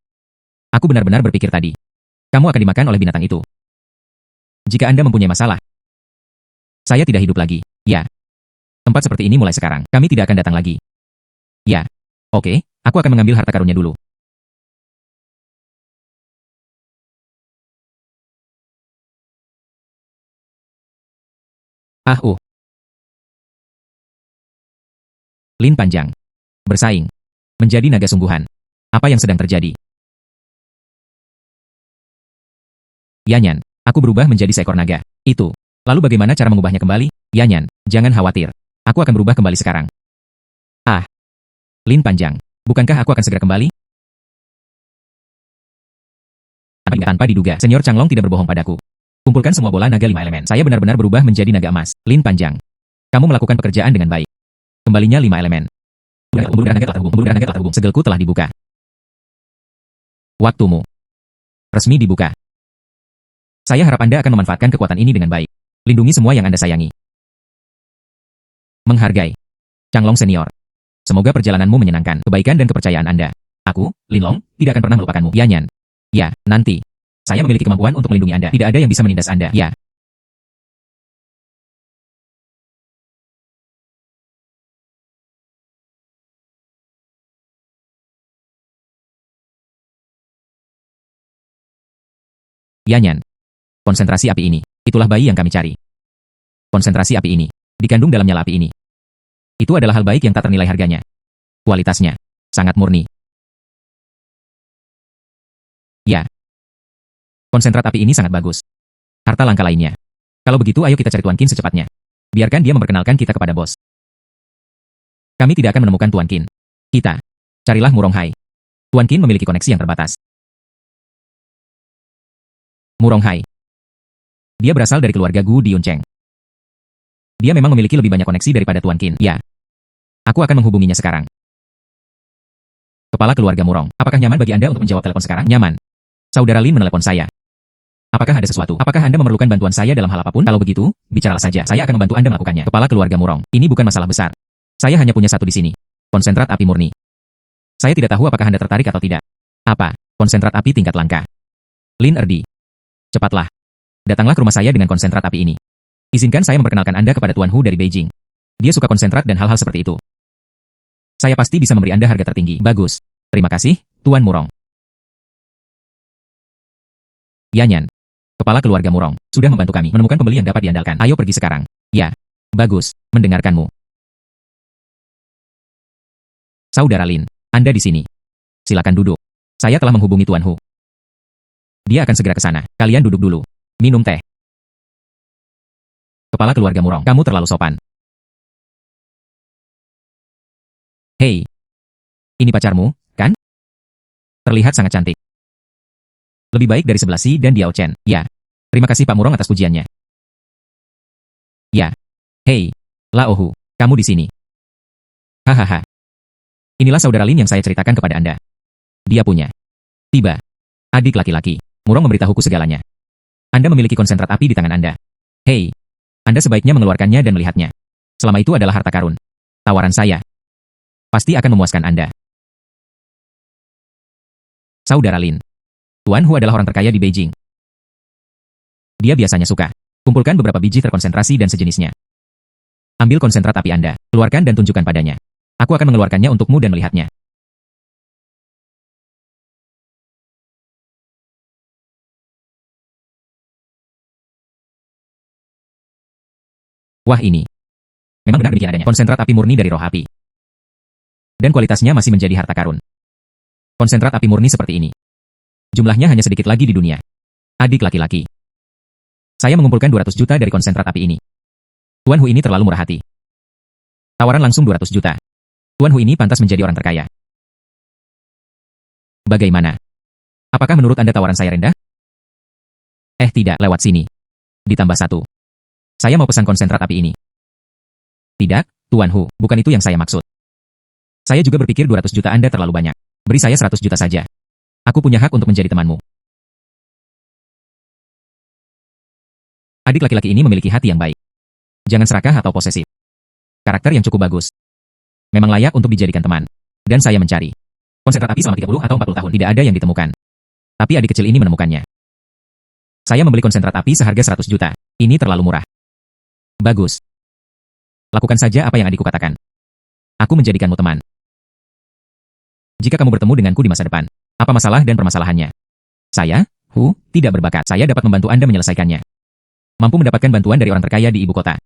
Aku benar-benar berpikir tadi. Kamu akan dimakan oleh binatang itu. Jika Anda mempunyai masalah, saya tidak hidup lagi. Ya. Tempat seperti ini mulai sekarang. Kami tidak akan datang lagi. Ya. Oke, aku akan mengambil harta karunnya dulu. Lin Panjang. Bersaing. Menjadi naga sungguhan. Apa yang sedang terjadi? Yanyan, aku berubah menjadi seekor naga. Itu. Lalu bagaimana cara mengubahnya kembali? Yanyan, jangan khawatir. Aku akan berubah kembali sekarang. Ah. Lin Panjang. Bukankah aku akan segera kembali? Tanpa diduga, Senior Changlong tidak berbohong padaku. Kumpulkan semua bola naga 5 elemen. Saya benar-benar berubah menjadi naga emas. Lin Panjang. Kamu melakukan pekerjaan dengan baik. Kembalinya 5 elemen. Pemburu darah naga telah terhubung. Segelku telah dibuka. Waktumu. Resmi dibuka. Saya harap Anda akan memanfaatkan kekuatan ini dengan baik. Lindungi semua yang Anda sayangi. Menghargai. Changlong Senior. Semoga perjalananmu menyenangkan. Kebaikan dan kepercayaan Anda. Aku, Linlong, tidak akan pernah melupakanmu. Yanyan. Ya, nanti. Saya memiliki kemampuan untuk melindungi Anda. Tidak ada yang bisa menindas Anda. Ya. Yanyan. Konsentrasi api ini. Itulah bayi yang kami cari. Konsentrasi api ini. Dikandung dalam nyala api ini. Itu adalah hal baik yang tak ternilai harganya. Kualitasnya. Sangat murni. Ya. Konsentrat api ini sangat bagus. Harta langka lainnya. Kalau begitu ayo kita cari Tuan Qin secepatnya. Biarkan dia memperkenalkan kita kepada bos. Kami tidak akan menemukan Tuan Qin. Kita. Carilah Murong Hai. Tuan Qin memiliki koneksi yang terbatas. Murong Hai. Dia berasal dari keluarga Gu Diuncheng. Dia memang memiliki lebih banyak koneksi daripada Tuan Qin. Ya. Aku akan menghubunginya sekarang. Kepala keluarga Murong. Apakah nyaman bagi Anda untuk menjawab telepon sekarang? Nyaman. Saudara Lin menelepon saya. Apakah ada sesuatu? Apakah Anda memerlukan bantuan saya dalam hal apapun? Kalau begitu, bicaralah saja. Saya akan membantu Anda melakukannya. Kepala keluarga Murong. Ini bukan masalah besar. Saya hanya punya satu di sini. Konsentrat api murni. Saya tidak tahu apakah Anda tertarik atau tidak. Apa? Konsentrat api tingkat langka. Lin Erdi. Cepatlah. Datanglah ke rumah saya dengan konsentrat api ini. Izinkan saya memperkenalkan Anda kepada Tuan Hu dari Beijing. Dia suka konsentrat dan hal-hal seperti itu. Saya pasti bisa memberi Anda harga tertinggi. Bagus. Terima kasih, Tuan Murong. Yanyan. Kepala keluarga Murong. Sudah membantu kami menemukan pembeli yang dapat diandalkan. Ayo pergi sekarang. Ya. Bagus. Mendengarkanmu. Saudara Lin. Anda di sini. Silakan duduk. Saya telah menghubungi Tuan Hu. Dia akan segera ke sana. Kalian duduk dulu. Minum teh. Kepala keluarga Murong. Kamu terlalu sopan. Hei. Ini pacarmu, kan? Terlihat sangat cantik. Lebih baik dari sebelah Si dan Diao Chen. Ya. Terima kasih Pak Murong atas pujiannya. Ya. Hei. Lao Hu. Kamu di sini. Hahaha. Inilah saudara Lin yang saya ceritakan kepada Anda. Dia punya. Tiba. Adik laki-laki. Murong memberitahuku segalanya. Anda memiliki konsentrat api di tangan Anda. Hei. Anda sebaiknya mengeluarkannya dan melihatnya. Selama itu adalah harta karun. Tawaran saya. Pasti akan memuaskan Anda. Saudara Lin. Tuan Hu adalah orang terkaya di Beijing. Dia biasanya suka. Kumpulkan beberapa biji terkonsentrasi dan sejenisnya. Ambil konsentrat api Anda. Keluarkan dan tunjukkan padanya. Aku akan mengeluarkannya untukmu dan melihatnya. Wah ini. Memang benar demikian adanya. Konsentrat api murni dari roh api. Dan kualitasnya masih menjadi harta karun. Konsentrat api murni seperti ini. Jumlahnya hanya sedikit lagi di dunia. Adik laki-laki. Saya mengumpulkan 200 juta dari konsentrat api ini. Tuan Hu ini terlalu murah hati. Tawaran langsung 200 juta. Tuan Hu ini pantas menjadi orang terkaya. Bagaimana? Apakah menurut Anda tawaran saya rendah? Tidak, lewat sini. Ditambah satu. Saya mau pesan konsentrat api ini. Tidak, Tuan Hu, bukan itu yang saya maksud. Saya juga berpikir 200 juta Anda terlalu banyak. Beri saya 100 juta saja. Aku punya hak untuk menjadi temanmu. Adik laki-laki ini memiliki hati yang baik. Jangan serakah atau posesif. Karakter yang cukup bagus. Memang layak untuk dijadikan teman. Dan saya mencari konsentrat api selama 30 atau 40 tahun. Tidak ada yang ditemukan. Tapi adik kecil ini menemukannya. Saya membeli konsentrat api seharga 100 juta. Ini terlalu murah. Bagus. Lakukan saja apa yang adikku katakan. Aku menjadikanmu teman. Jika kamu bertemu denganku di masa depan, apa masalah dan permasalahannya? Saya, Hu, tidak berbakat. Saya dapat membantu Anda menyelesaikannya. Mampu mendapatkan bantuan dari orang terkaya di ibu kota.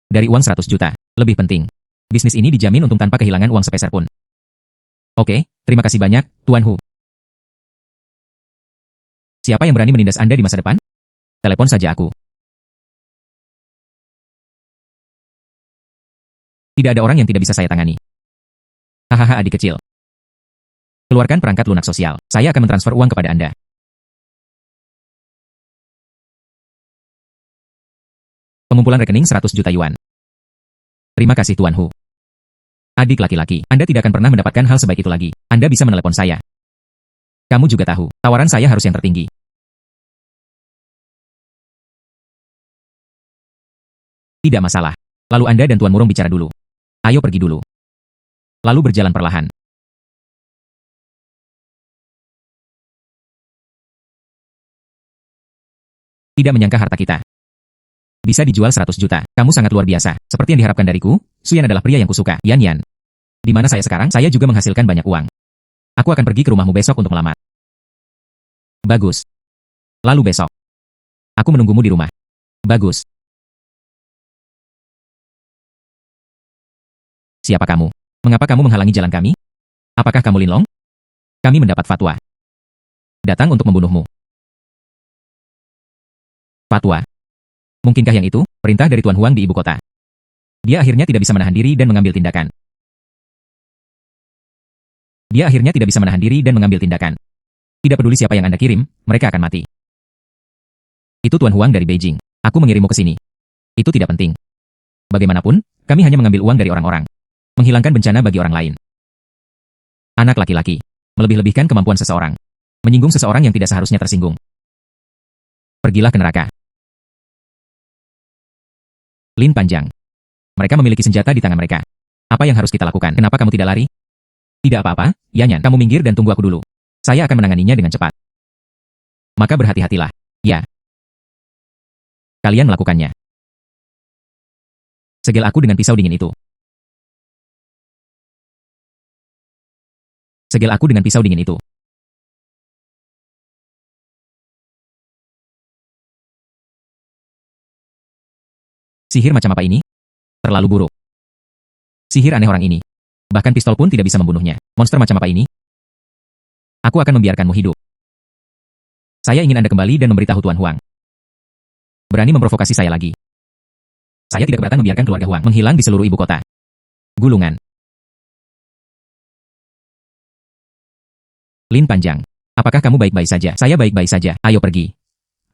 Dari uang 100 juta. Lebih penting, bisnis ini dijamin untung tanpa kehilangan uang sepeser pun. Oke, terima kasih banyak, Tuan Hu. Siapa yang berani menindas Anda di masa depan? Telepon saja aku. Tidak ada orang yang tidak bisa saya tangani. Hahaha adik kecil. Keluarkan perangkat lunak sosial. Saya akan mentransfer uang kepada Anda. Pengumpulan rekening 100 juta yuan. Terima kasih Tuan Hu. Adik laki-laki, Anda tidak akan pernah mendapatkan hal sebaik itu lagi. Anda bisa menelepon saya. Kamu juga tahu, tawaran saya harus yang tertinggi. Tidak masalah. Lalu Anda dan Tuan Murung bicara dulu. Ayo pergi dulu. Lalu berjalan perlahan. Tidak menyangka harta kita bisa dijual 100 juta. Kamu sangat luar biasa. Seperti yang diharapkan dariku, Suyan adalah pria yang kusuka. Yan Yan. Di mana saya sekarang? Saya juga menghasilkan banyak uang. Aku akan pergi ke rumahmu besok untuk melamar. Bagus. Lalu besok. Aku menunggumu di rumah. Bagus. Siapa kamu? Mengapa kamu menghalangi jalan kami? Apakah kamu Linlong? Kami mendapat fatwa. Datang untuk membunuhmu. Fatwa. Mungkinkah yang itu? Perintah dari Tuan Huang di ibu kota. Dia akhirnya tidak bisa menahan diri dan mengambil tindakan. Tidak peduli siapa yang Anda kirim, mereka akan mati. Itu Tuan Huang dari Beijing. Aku mengirimmu ke sini. Itu tidak penting. Bagaimanapun, kami hanya mengambil uang dari orang-orang. Menghilangkan bencana bagi orang lain. Anak laki-laki. Melebih-lebihkan kemampuan seseorang. Menyinggung seseorang yang tidak seharusnya tersinggung. Pergilah ke neraka. Lin panjang. Mereka memiliki senjata di tangan mereka. Apa yang harus kita lakukan? Kenapa kamu tidak lari? Tidak apa-apa, Yanyan. Kamu minggir dan tunggu aku dulu. Saya akan menanganinya dengan cepat. Maka berhati-hatilah. Ya. Kalian melakukannya. Segel aku dengan pisau dingin itu. Segel aku dengan pisau dingin itu. Sihir macam apa ini? Terlalu buruk. Sihir aneh orang ini. Bahkan pistol pun tidak bisa membunuhnya. Monster macam apa ini? Aku akan membiarkanmu hidup. Saya ingin Anda kembali dan memberitahu Tuan Huang. Berani memprovokasi saya lagi. Saya tidak keberatan membiarkan keluarga Huang menghilang di seluruh ibu kota. Gulungan. Lin panjang. Apakah kamu baik-baik saja? Saya baik-baik saja. Ayo pergi.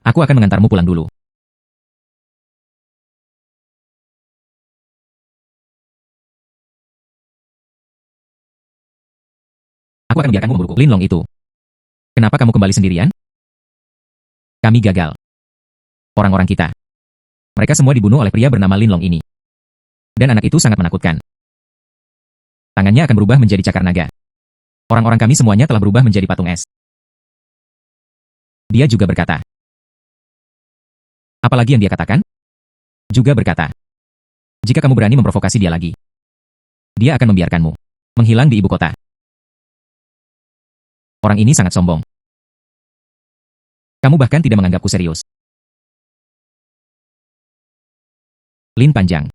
Aku akan mengantarmu pulang dulu. Aku akan membiarkanmu memburuku. Linlong itu. Kenapa kamu kembali sendirian? Kami gagal. Orang-orang kita. Mereka semua dibunuh oleh pria bernama Linlong ini. Dan anak itu sangat menakutkan. Tangannya akan berubah menjadi cakar naga. Orang-orang kami semuanya telah berubah menjadi patung es. Dia juga berkata. Apalagi yang dia katakan? Juga berkata. Jika kamu berani memprovokasi dia lagi, dia akan membiarkanmu menghilang di ibu kota. Orang ini sangat sombong. Kamu bahkan tidak menganggapku serius. Lin panjang.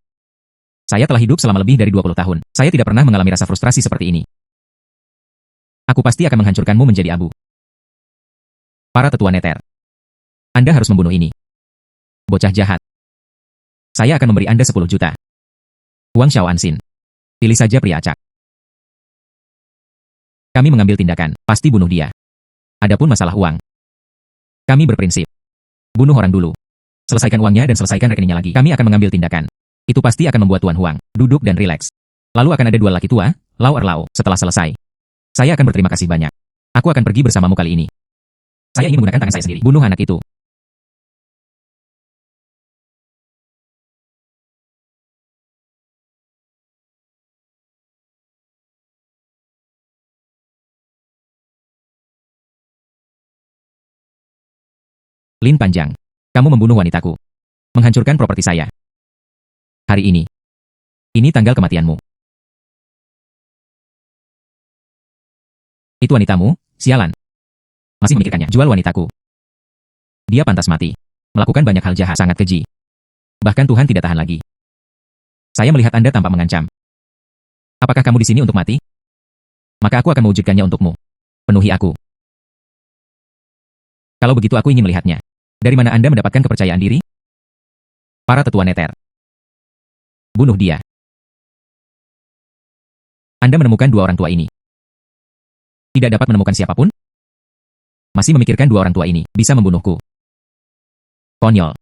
Saya telah hidup selama lebih dari 20 tahun. Saya tidak pernah mengalami rasa frustrasi seperti ini. Aku pasti akan menghancurkanmu menjadi abu. Para tetua neter. Anda harus membunuh ini. Bocah jahat. Saya akan memberi Anda 10 juta. Huang Xiao Ansin. Pilih saja pria acak. Kami mengambil tindakan, pasti bunuh dia. Adapun masalah uang. Kami berprinsip. Bunuh orang dulu. Selesaikan uangnya dan selesaikan rekeningnya lagi. Kami akan mengambil tindakan. Itu pasti akan membuat Tuan Huang duduk dan rileks. Lalu akan ada dua laki tua, Lau Erlau. Setelah selesai, saya akan berterima kasih banyak. Aku akan pergi bersamamu kali ini. Saya ingin menggunakan tangan saya sendiri. Bunuh anak itu. Lin panjang. Kamu membunuh wanitaku. Menghancurkan properti saya. Hari ini. Ini tanggal kematianmu. Itu wanitamu, sialan. Masih memikirkannya. Jual wanitaku. Dia pantas mati. Melakukan banyak hal jahat, sangat keji. Bahkan Tuhan tidak tahan lagi. Saya melihat Anda tampak mengancam. Apakah kamu di sini untuk mati? Maka aku akan mewujudkannya untukmu. Penuhi aku. Kalau begitu aku ingin melihatnya. Dari mana Anda mendapatkan kepercayaan diri? Para tetua neter. Bunuh dia. Anda menemukan dua orang tua ini. Tidak dapat menemukan siapapun? Masih memikirkan dua orang tua ini, bisa membunuhku. Konyol.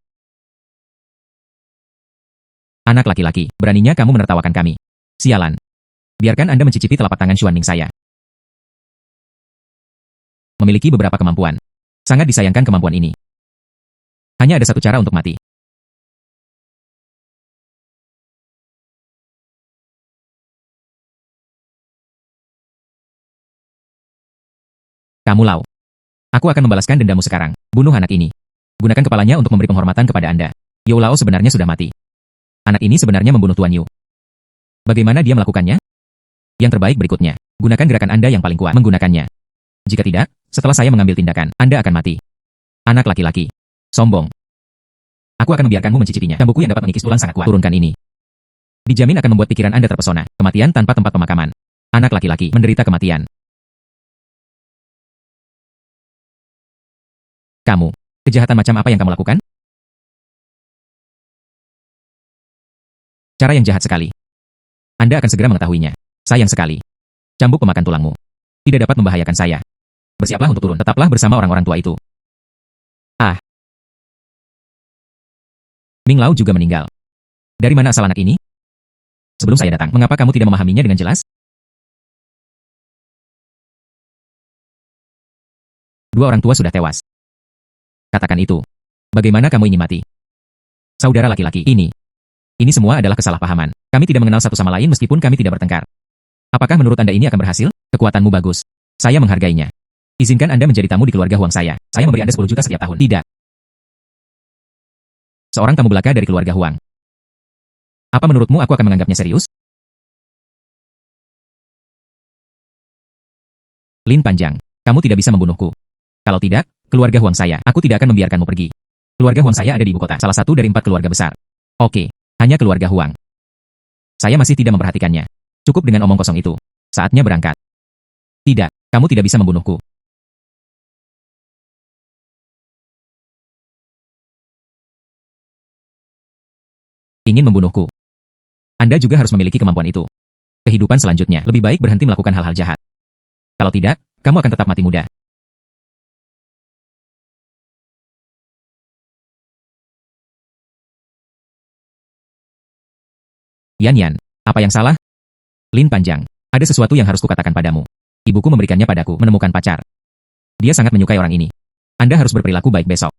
Anak laki-laki, beraninya kamu menertawakan kami. Sialan. Biarkan Anda mencicipi telapak tangan Xuanning saya. Memiliki beberapa kemampuan. Sangat disayangkan kemampuan ini. Hanya ada satu cara untuk mati. Kamu Lau. Aku akan membalaskan dendamu sekarang. Bunuh anak ini. Gunakan kepalanya untuk memberi penghormatan kepada Anda. You Lao sebenarnya sudah mati. Anak ini sebenarnya membunuh Tuan Yu. Bagaimana dia melakukannya? Yang terbaik berikutnya. Gunakan gerakan Anda yang paling kuat menggunakannya. Jika tidak, setelah saya mengambil tindakan, Anda akan mati. Anak laki-laki. Sombong. Aku akan membiarkanmu mencicipinya. Cambukku yang dapat mengikis tulang sangat kuat. Turunkan ini. Dijamin akan membuat pikiran Anda terpesona. Kematian tanpa tempat pemakaman. Anak laki-laki menderita kematian. Kamu. Kejahatan macam apa yang kamu lakukan? Cara yang jahat sekali. Anda akan segera mengetahuinya. Sayang sekali. Cambuk pemakan tulangmu. Tidak dapat membahayakan saya. Bersiaplah untuk turun. Tetaplah bersama orang-orang tua itu. Ah. Ming Lao juga meninggal. Dari mana asal anak ini? Sebelum saya datang, mengapa kamu tidak memahaminya dengan jelas? Dua orang tua sudah tewas. Katakan itu. Bagaimana kamu ingin mati? Saudara laki-laki, ini semua adalah kesalahpahaman. Kami tidak mengenal satu sama lain meskipun kami tidak bertengkar. Apakah menurut Anda ini akan berhasil? Kekuatanmu bagus. Saya menghargainya. Izinkan Anda menjadi tamu di keluarga Huang saya. Saya memberi Anda 10 juta setiap tahun. Tidak. Seorang tamu belaka dari keluarga Huang. Apa menurutmu aku akan menganggapnya serius? Lin Panjang, kamu tidak bisa membunuhku. Kalau tidak, keluarga Huang saya, aku tidak akan membiarkanmu pergi. Keluarga Huang saya ada di ibu kota, salah satu dari 4 keluarga besar. Oke, hanya keluarga Huang. Saya masih tidak memperhatikannya. Cukup dengan omong kosong itu. Saatnya berangkat. Tidak, kamu tidak bisa membunuhku. Ingin membunuhku. Anda juga harus memiliki kemampuan itu. Kehidupan selanjutnya, lebih baik berhenti melakukan hal-hal jahat. Kalau tidak, kamu akan tetap mati muda. Yan Yan, apa yang salah? Lin Panjang, ada sesuatu yang harus kukatakan padamu. Ibuku memberikannya padaku, menemukan pacar. Dia sangat menyukai orang ini. Anda harus berperilaku baik besok.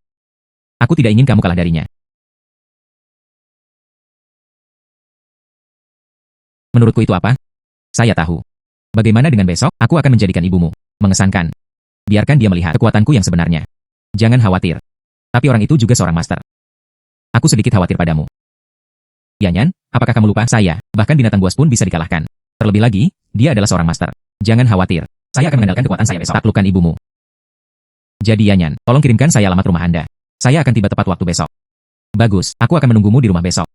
Aku tidak ingin kamu kalah darinya. Menurutku itu apa? Saya tahu. Bagaimana dengan besok? Aku akan menjadikan ibumu. Mengesankan. Biarkan dia melihat kekuatanku yang sebenarnya. Jangan khawatir. Tapi orang itu juga seorang master. Aku sedikit khawatir padamu. Yanyan, apakah kamu lupa? Saya, bahkan binatang buas pun bisa dikalahkan. Terlebih lagi, dia adalah seorang master. Jangan khawatir. Saya akan mengandalkan kekuatan saya besok. Taklukkan ibumu. Jadi Yanyan, tolong kirimkan saya alamat rumah Anda. Saya akan tiba tepat waktu besok. Bagus, aku akan menunggumu di rumah besok.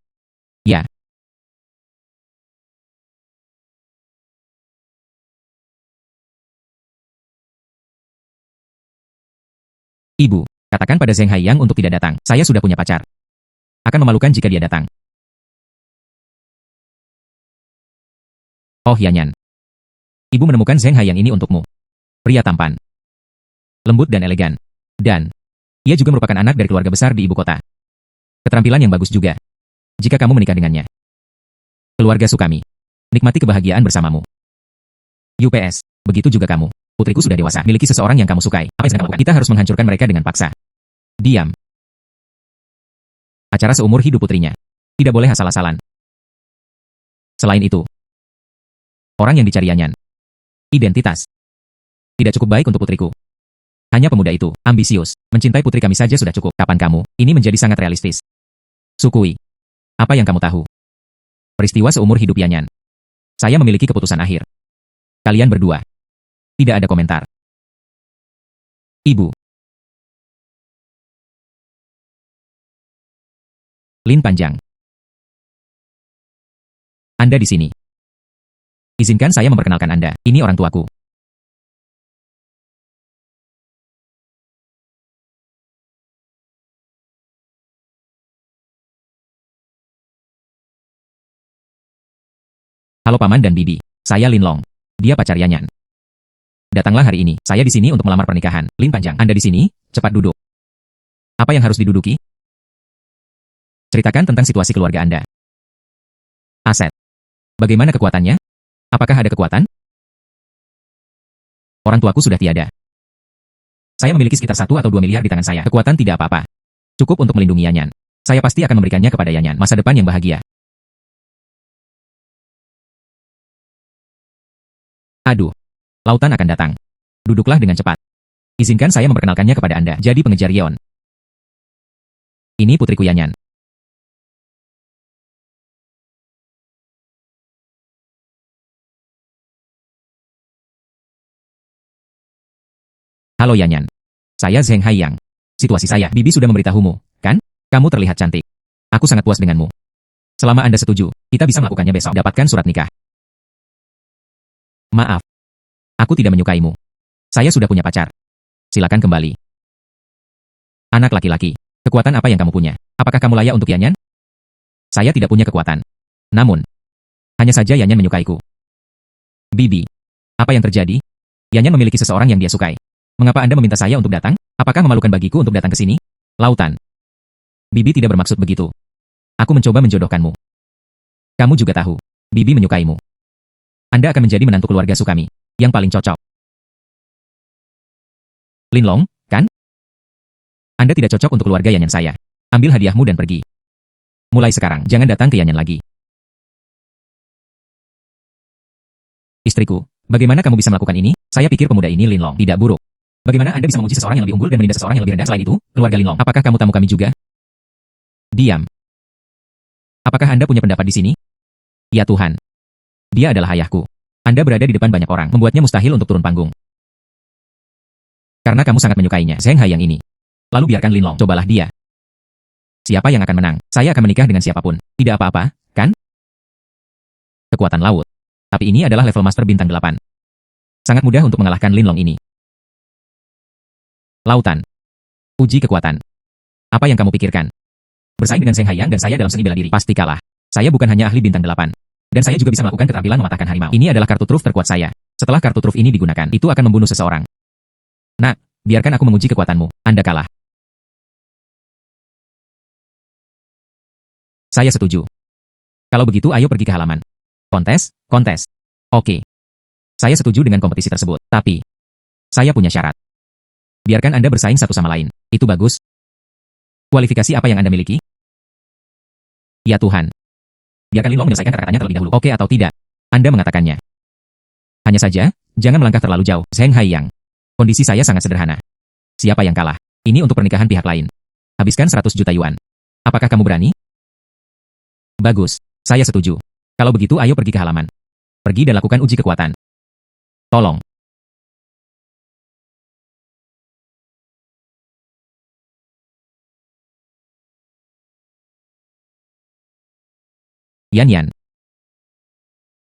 Ya. Ibu, katakan pada Zheng Haiyang untuk tidak datang. Saya sudah punya pacar. Akan memalukan jika dia datang. Oh Yanyan. Ibu menemukan Zheng Haiyang ini untukmu. Pria tampan. Lembut dan elegan. Dan, ia juga merupakan anak dari keluarga besar di ibu kota. Keterampilan yang bagus juga. Jika kamu menikah dengannya. Keluarga Sukami. Nikmati kebahagiaan bersamamu. UPS, begitu juga kamu. Putriku sudah dewasa, miliki seseorang yang kamu sukai. Apa yang sedang kamu lakukan? Kita harus menghancurkan mereka dengan paksa. Diam. Acara seumur hidup putrinya. Tidak boleh asal-asalan. Selain itu, orang yang dicari Yanyan. Identitas. Tidak cukup baik untuk putriku. Hanya pemuda itu, ambisius, mencintai putri kami saja sudah cukup. Kapan kamu? Ini menjadi sangat realistis. Sukui. Apa yang kamu tahu? Peristiwa seumur hidup Yanyan. Saya memiliki keputusan akhir. Kalian berdua. Tidak ada komentar. Ibu. Lin Panjang. Anda di sini. Izinkan saya memperkenalkan Anda. Ini orang tuaku. Halo Paman dan Bibi. Saya Lin Long. Dia pacar Yanyan. Datanglah hari ini. Saya di sini untuk melamar pernikahan. Lin Panjang, Anda di sini? Cepat duduk. Apa yang harus diduduki? Ceritakan tentang situasi keluarga Anda. Aset. Bagaimana kekuatannya? Apakah ada kekuatan? Orang tuaku sudah tiada. Saya memiliki sekitar 1 atau 2 miliar di tangan saya. Kekuatan tidak apa-apa. Cukup untuk melindungi Yanyan. Saya pasti akan memberikannya kepada Yanyan. Masa depan yang bahagia. Aduh. Lautan akan datang. Duduklah dengan cepat. Izinkan saya memperkenalkannya kepada Anda. Jadi pengejar Yeon. Ini putriku Yanyan. Halo Yanyan. Saya Zheng Haiyang. Situasi saya, Bibi sudah memberitahumu, kan? Kamu terlihat cantik. Aku sangat puas denganmu. Selama Anda setuju, kita bisa melakukannya besok. Dapatkan surat nikah. Maaf. Aku tidak menyukaimu. Saya sudah punya pacar. Silakan kembali. Anak laki-laki, kekuatan apa yang kamu punya? Apakah kamu layak untuk Yanyan? Saya tidak punya kekuatan. Namun, hanya saja Yanyan menyukaiku. Bibi, apa yang terjadi? Yanyan memiliki seseorang yang dia sukai. Mengapa Anda meminta saya untuk datang? Apakah memalukan bagiku untuk datang ke sini? Lautan. Bibi tidak bermaksud begitu. Aku mencoba menjodohkanmu. Kamu juga tahu, Bibi menyukaimu. Anda akan menjadi menantu keluarga Sukami, yang paling cocok. Linlong, kan? Anda tidak cocok untuk keluarga Yanyan saya. Ambil hadiahmu dan pergi. Mulai sekarang, jangan datang ke Yanyan lagi. Istriku, bagaimana kamu bisa melakukan ini? Saya pikir pemuda ini Linlong tidak buruk. Bagaimana Anda bisa memuji seseorang yang lebih unggul dan menindas seseorang yang lebih rendah? Selain itu, keluarga Linlong, apakah kamu tamu kami juga? Diam. Apakah Anda punya pendapat di sini? Ya Tuhan. Dia adalah ayahku. Anda berada di depan banyak orang, membuatnya mustahil untuk turun panggung. Karena kamu sangat menyukainya, Zheng Haiyang ini. Lalu biarkan Linlong, cobalah dia. Siapa yang akan menang? Saya akan menikah dengan siapapun. Tidak apa-apa, kan? Kekuatan laut. Tapi ini adalah level Master Bintang 8. Sangat mudah untuk mengalahkan Linlong ini. Lautan. Uji kekuatan. Apa yang kamu pikirkan? Bersaing dengan Zheng Haiyang dan saya dalam seni bela diri. Pasti kalah. Saya bukan hanya ahli bintang 8. Dan saya juga bisa melakukan keterampilan mematahkan harimau. Ini adalah kartu truf terkuat saya. Setelah kartu truf ini digunakan, itu akan membunuh seseorang. Nak, biarkan aku menguji kekuatanmu. Anda kalah. Saya setuju. Kalau begitu ayo pergi ke halaman. Kontes, kontes. Oke. Saya setuju dengan kompetisi tersebut. Tapi, saya punya syarat. Biarkan Anda bersaing satu sama lain. Itu bagus. Kualifikasi apa yang Anda miliki? Ya Tuhan. Biarkan Linlong menyelesaikan kata-katanya terlebih dahulu. Oke atau tidak? Anda mengatakannya. Hanya saja, jangan melangkah terlalu jauh. Zheng Haiyang. Kondisi saya sangat sederhana. Siapa yang kalah? Ini untuk pernikahan pihak lain. Habiskan 100 juta yuan. Apakah kamu berani? Bagus. Saya setuju. Kalau begitu ayo pergi ke halaman. Pergi dan lakukan uji kekuatan. Tolong. Yanyan.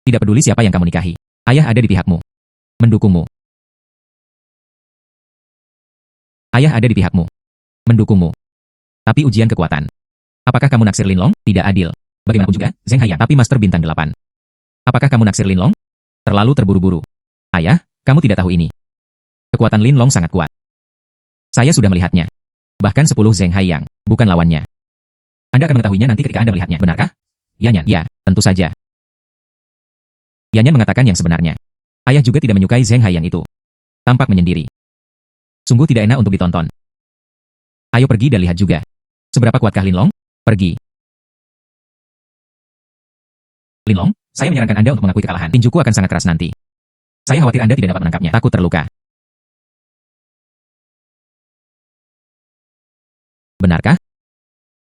Tidak peduli siapa yang kamu nikahi. Ayah ada di pihakmu. Mendukungmu. Ayah ada di pihakmu. Mendukungmu. Tapi ujian kekuatan. Apakah kamu naksir Linlong? Tidak adil. Bagaimanapun juga, Zheng Haiyang, tapi Master Bintang 8. Apakah kamu naksir Linlong? Terlalu terburu-buru. Ayah, kamu tidak tahu ini. Kekuatan Linlong sangat kuat. Saya sudah melihatnya. Bahkan 10 Zheng Haiyang, bukan lawannya. Anda akan mengetahuinya nanti ketika Anda melihatnya, benarkah? Yanyan, ya, tentu saja. Yanyan mengatakan yang sebenarnya. Ayah juga tidak menyukai Zheng Haiyang itu. Tampak menyendiri. Sungguh tidak enak untuk ditonton. Ayo pergi dan lihat juga. Seberapa kuatkah Linlong? Pergi. Linlong, saya menyarankan Anda untuk mengakui kekalahan. Tinjuku akan sangat keras nanti. Saya khawatir Anda tidak dapat menangkapnya. Takut terluka. Benarkah?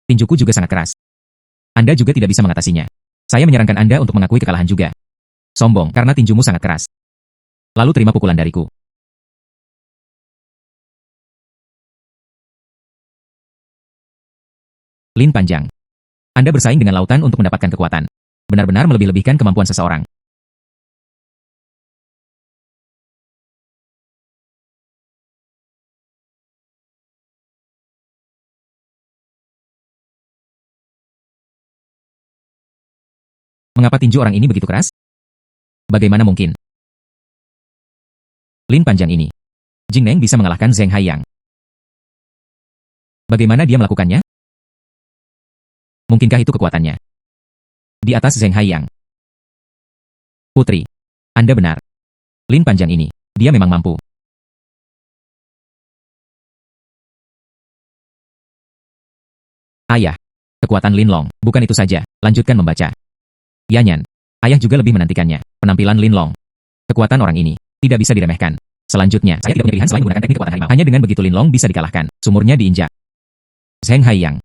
Tinjuku juga sangat keras. Anda juga tidak bisa mengatasinya. Saya menyarankan Anda untuk mengakui kekalahan juga. Sombong, karena tinjumu sangat keras. Lalu terima pukulan dariku. Lin panjang. Anda bersaing dengan lautan untuk mendapatkan kekuatan. Benar-benar melebih-lebihkan kemampuan seseorang. Mengapa tinju orang ini begitu keras? Bagaimana mungkin? Lin panjang ini. Jing Neng bisa mengalahkan Zheng Haiyang. Bagaimana dia melakukannya? Mungkinkah itu kekuatannya? Di atas Zheng Haiyang. Putri, Anda benar. Lin panjang ini, dia memang mampu. Ayah, kekuatan Linlong, bukan itu saja, lanjutkan membaca. Yanyan, ayah juga lebih menantikannya, penampilan Linlong. Kekuatan orang ini, tidak bisa diremehkan. Selanjutnya, saya tidak punya pilihan selain menggunakan teknik kekuatan harimau. Hanya dengan begitu Linlong bisa dikalahkan. Sumurnya diinjak. Zheng Haiyang.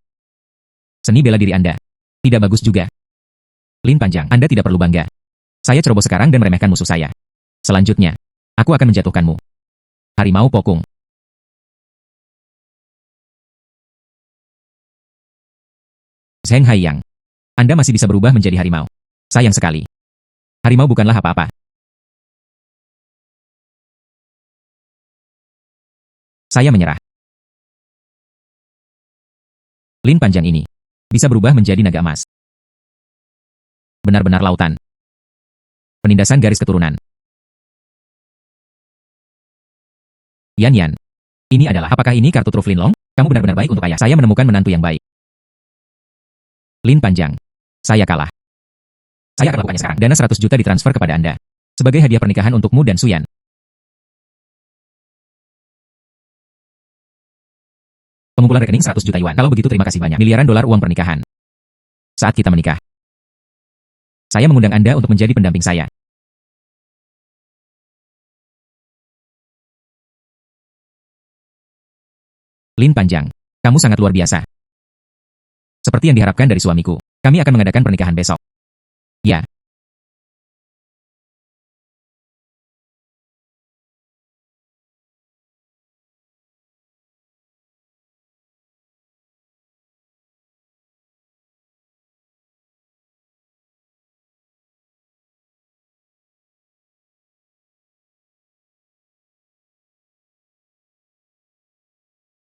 Seni bela diri Anda. Tidak bagus juga. Lin Panjang, Anda tidak perlu bangga. Saya ceroboh sekarang dan meremehkan musuh saya. Selanjutnya, aku akan menjatuhkanmu. Harimau Pokung. Zheng Haiyang. Anda masih bisa berubah menjadi harimau. Sayang sekali. Harimau bukanlah apa-apa. Saya menyerah. Lin Panjang ini bisa berubah menjadi naga emas. Benar-benar lautan. Penindasan garis keturunan. Yan Yan. Ini adalah, apakah ini kartu truf Linlong? Kamu benar-benar baik untuk ayah. Saya menemukan menantu yang baik. Lin Panjang. Saya kalah. Saya akan lakukannya sekarang. Dana 100 juta ditransfer kepada Anda. Sebagai hadiah pernikahan untukmu dan Suyan. Pengumpulan rekening 100 juta yuan. Kalau begitu terima kasih banyak. Miliaran dolar uang pernikahan. Saat kita menikah. Saya mengundang Anda untuk menjadi pendamping saya. Lin Panjang. Kamu sangat luar biasa. Seperti yang diharapkan dari suamiku. Kami akan mengadakan pernikahan besok. Ya.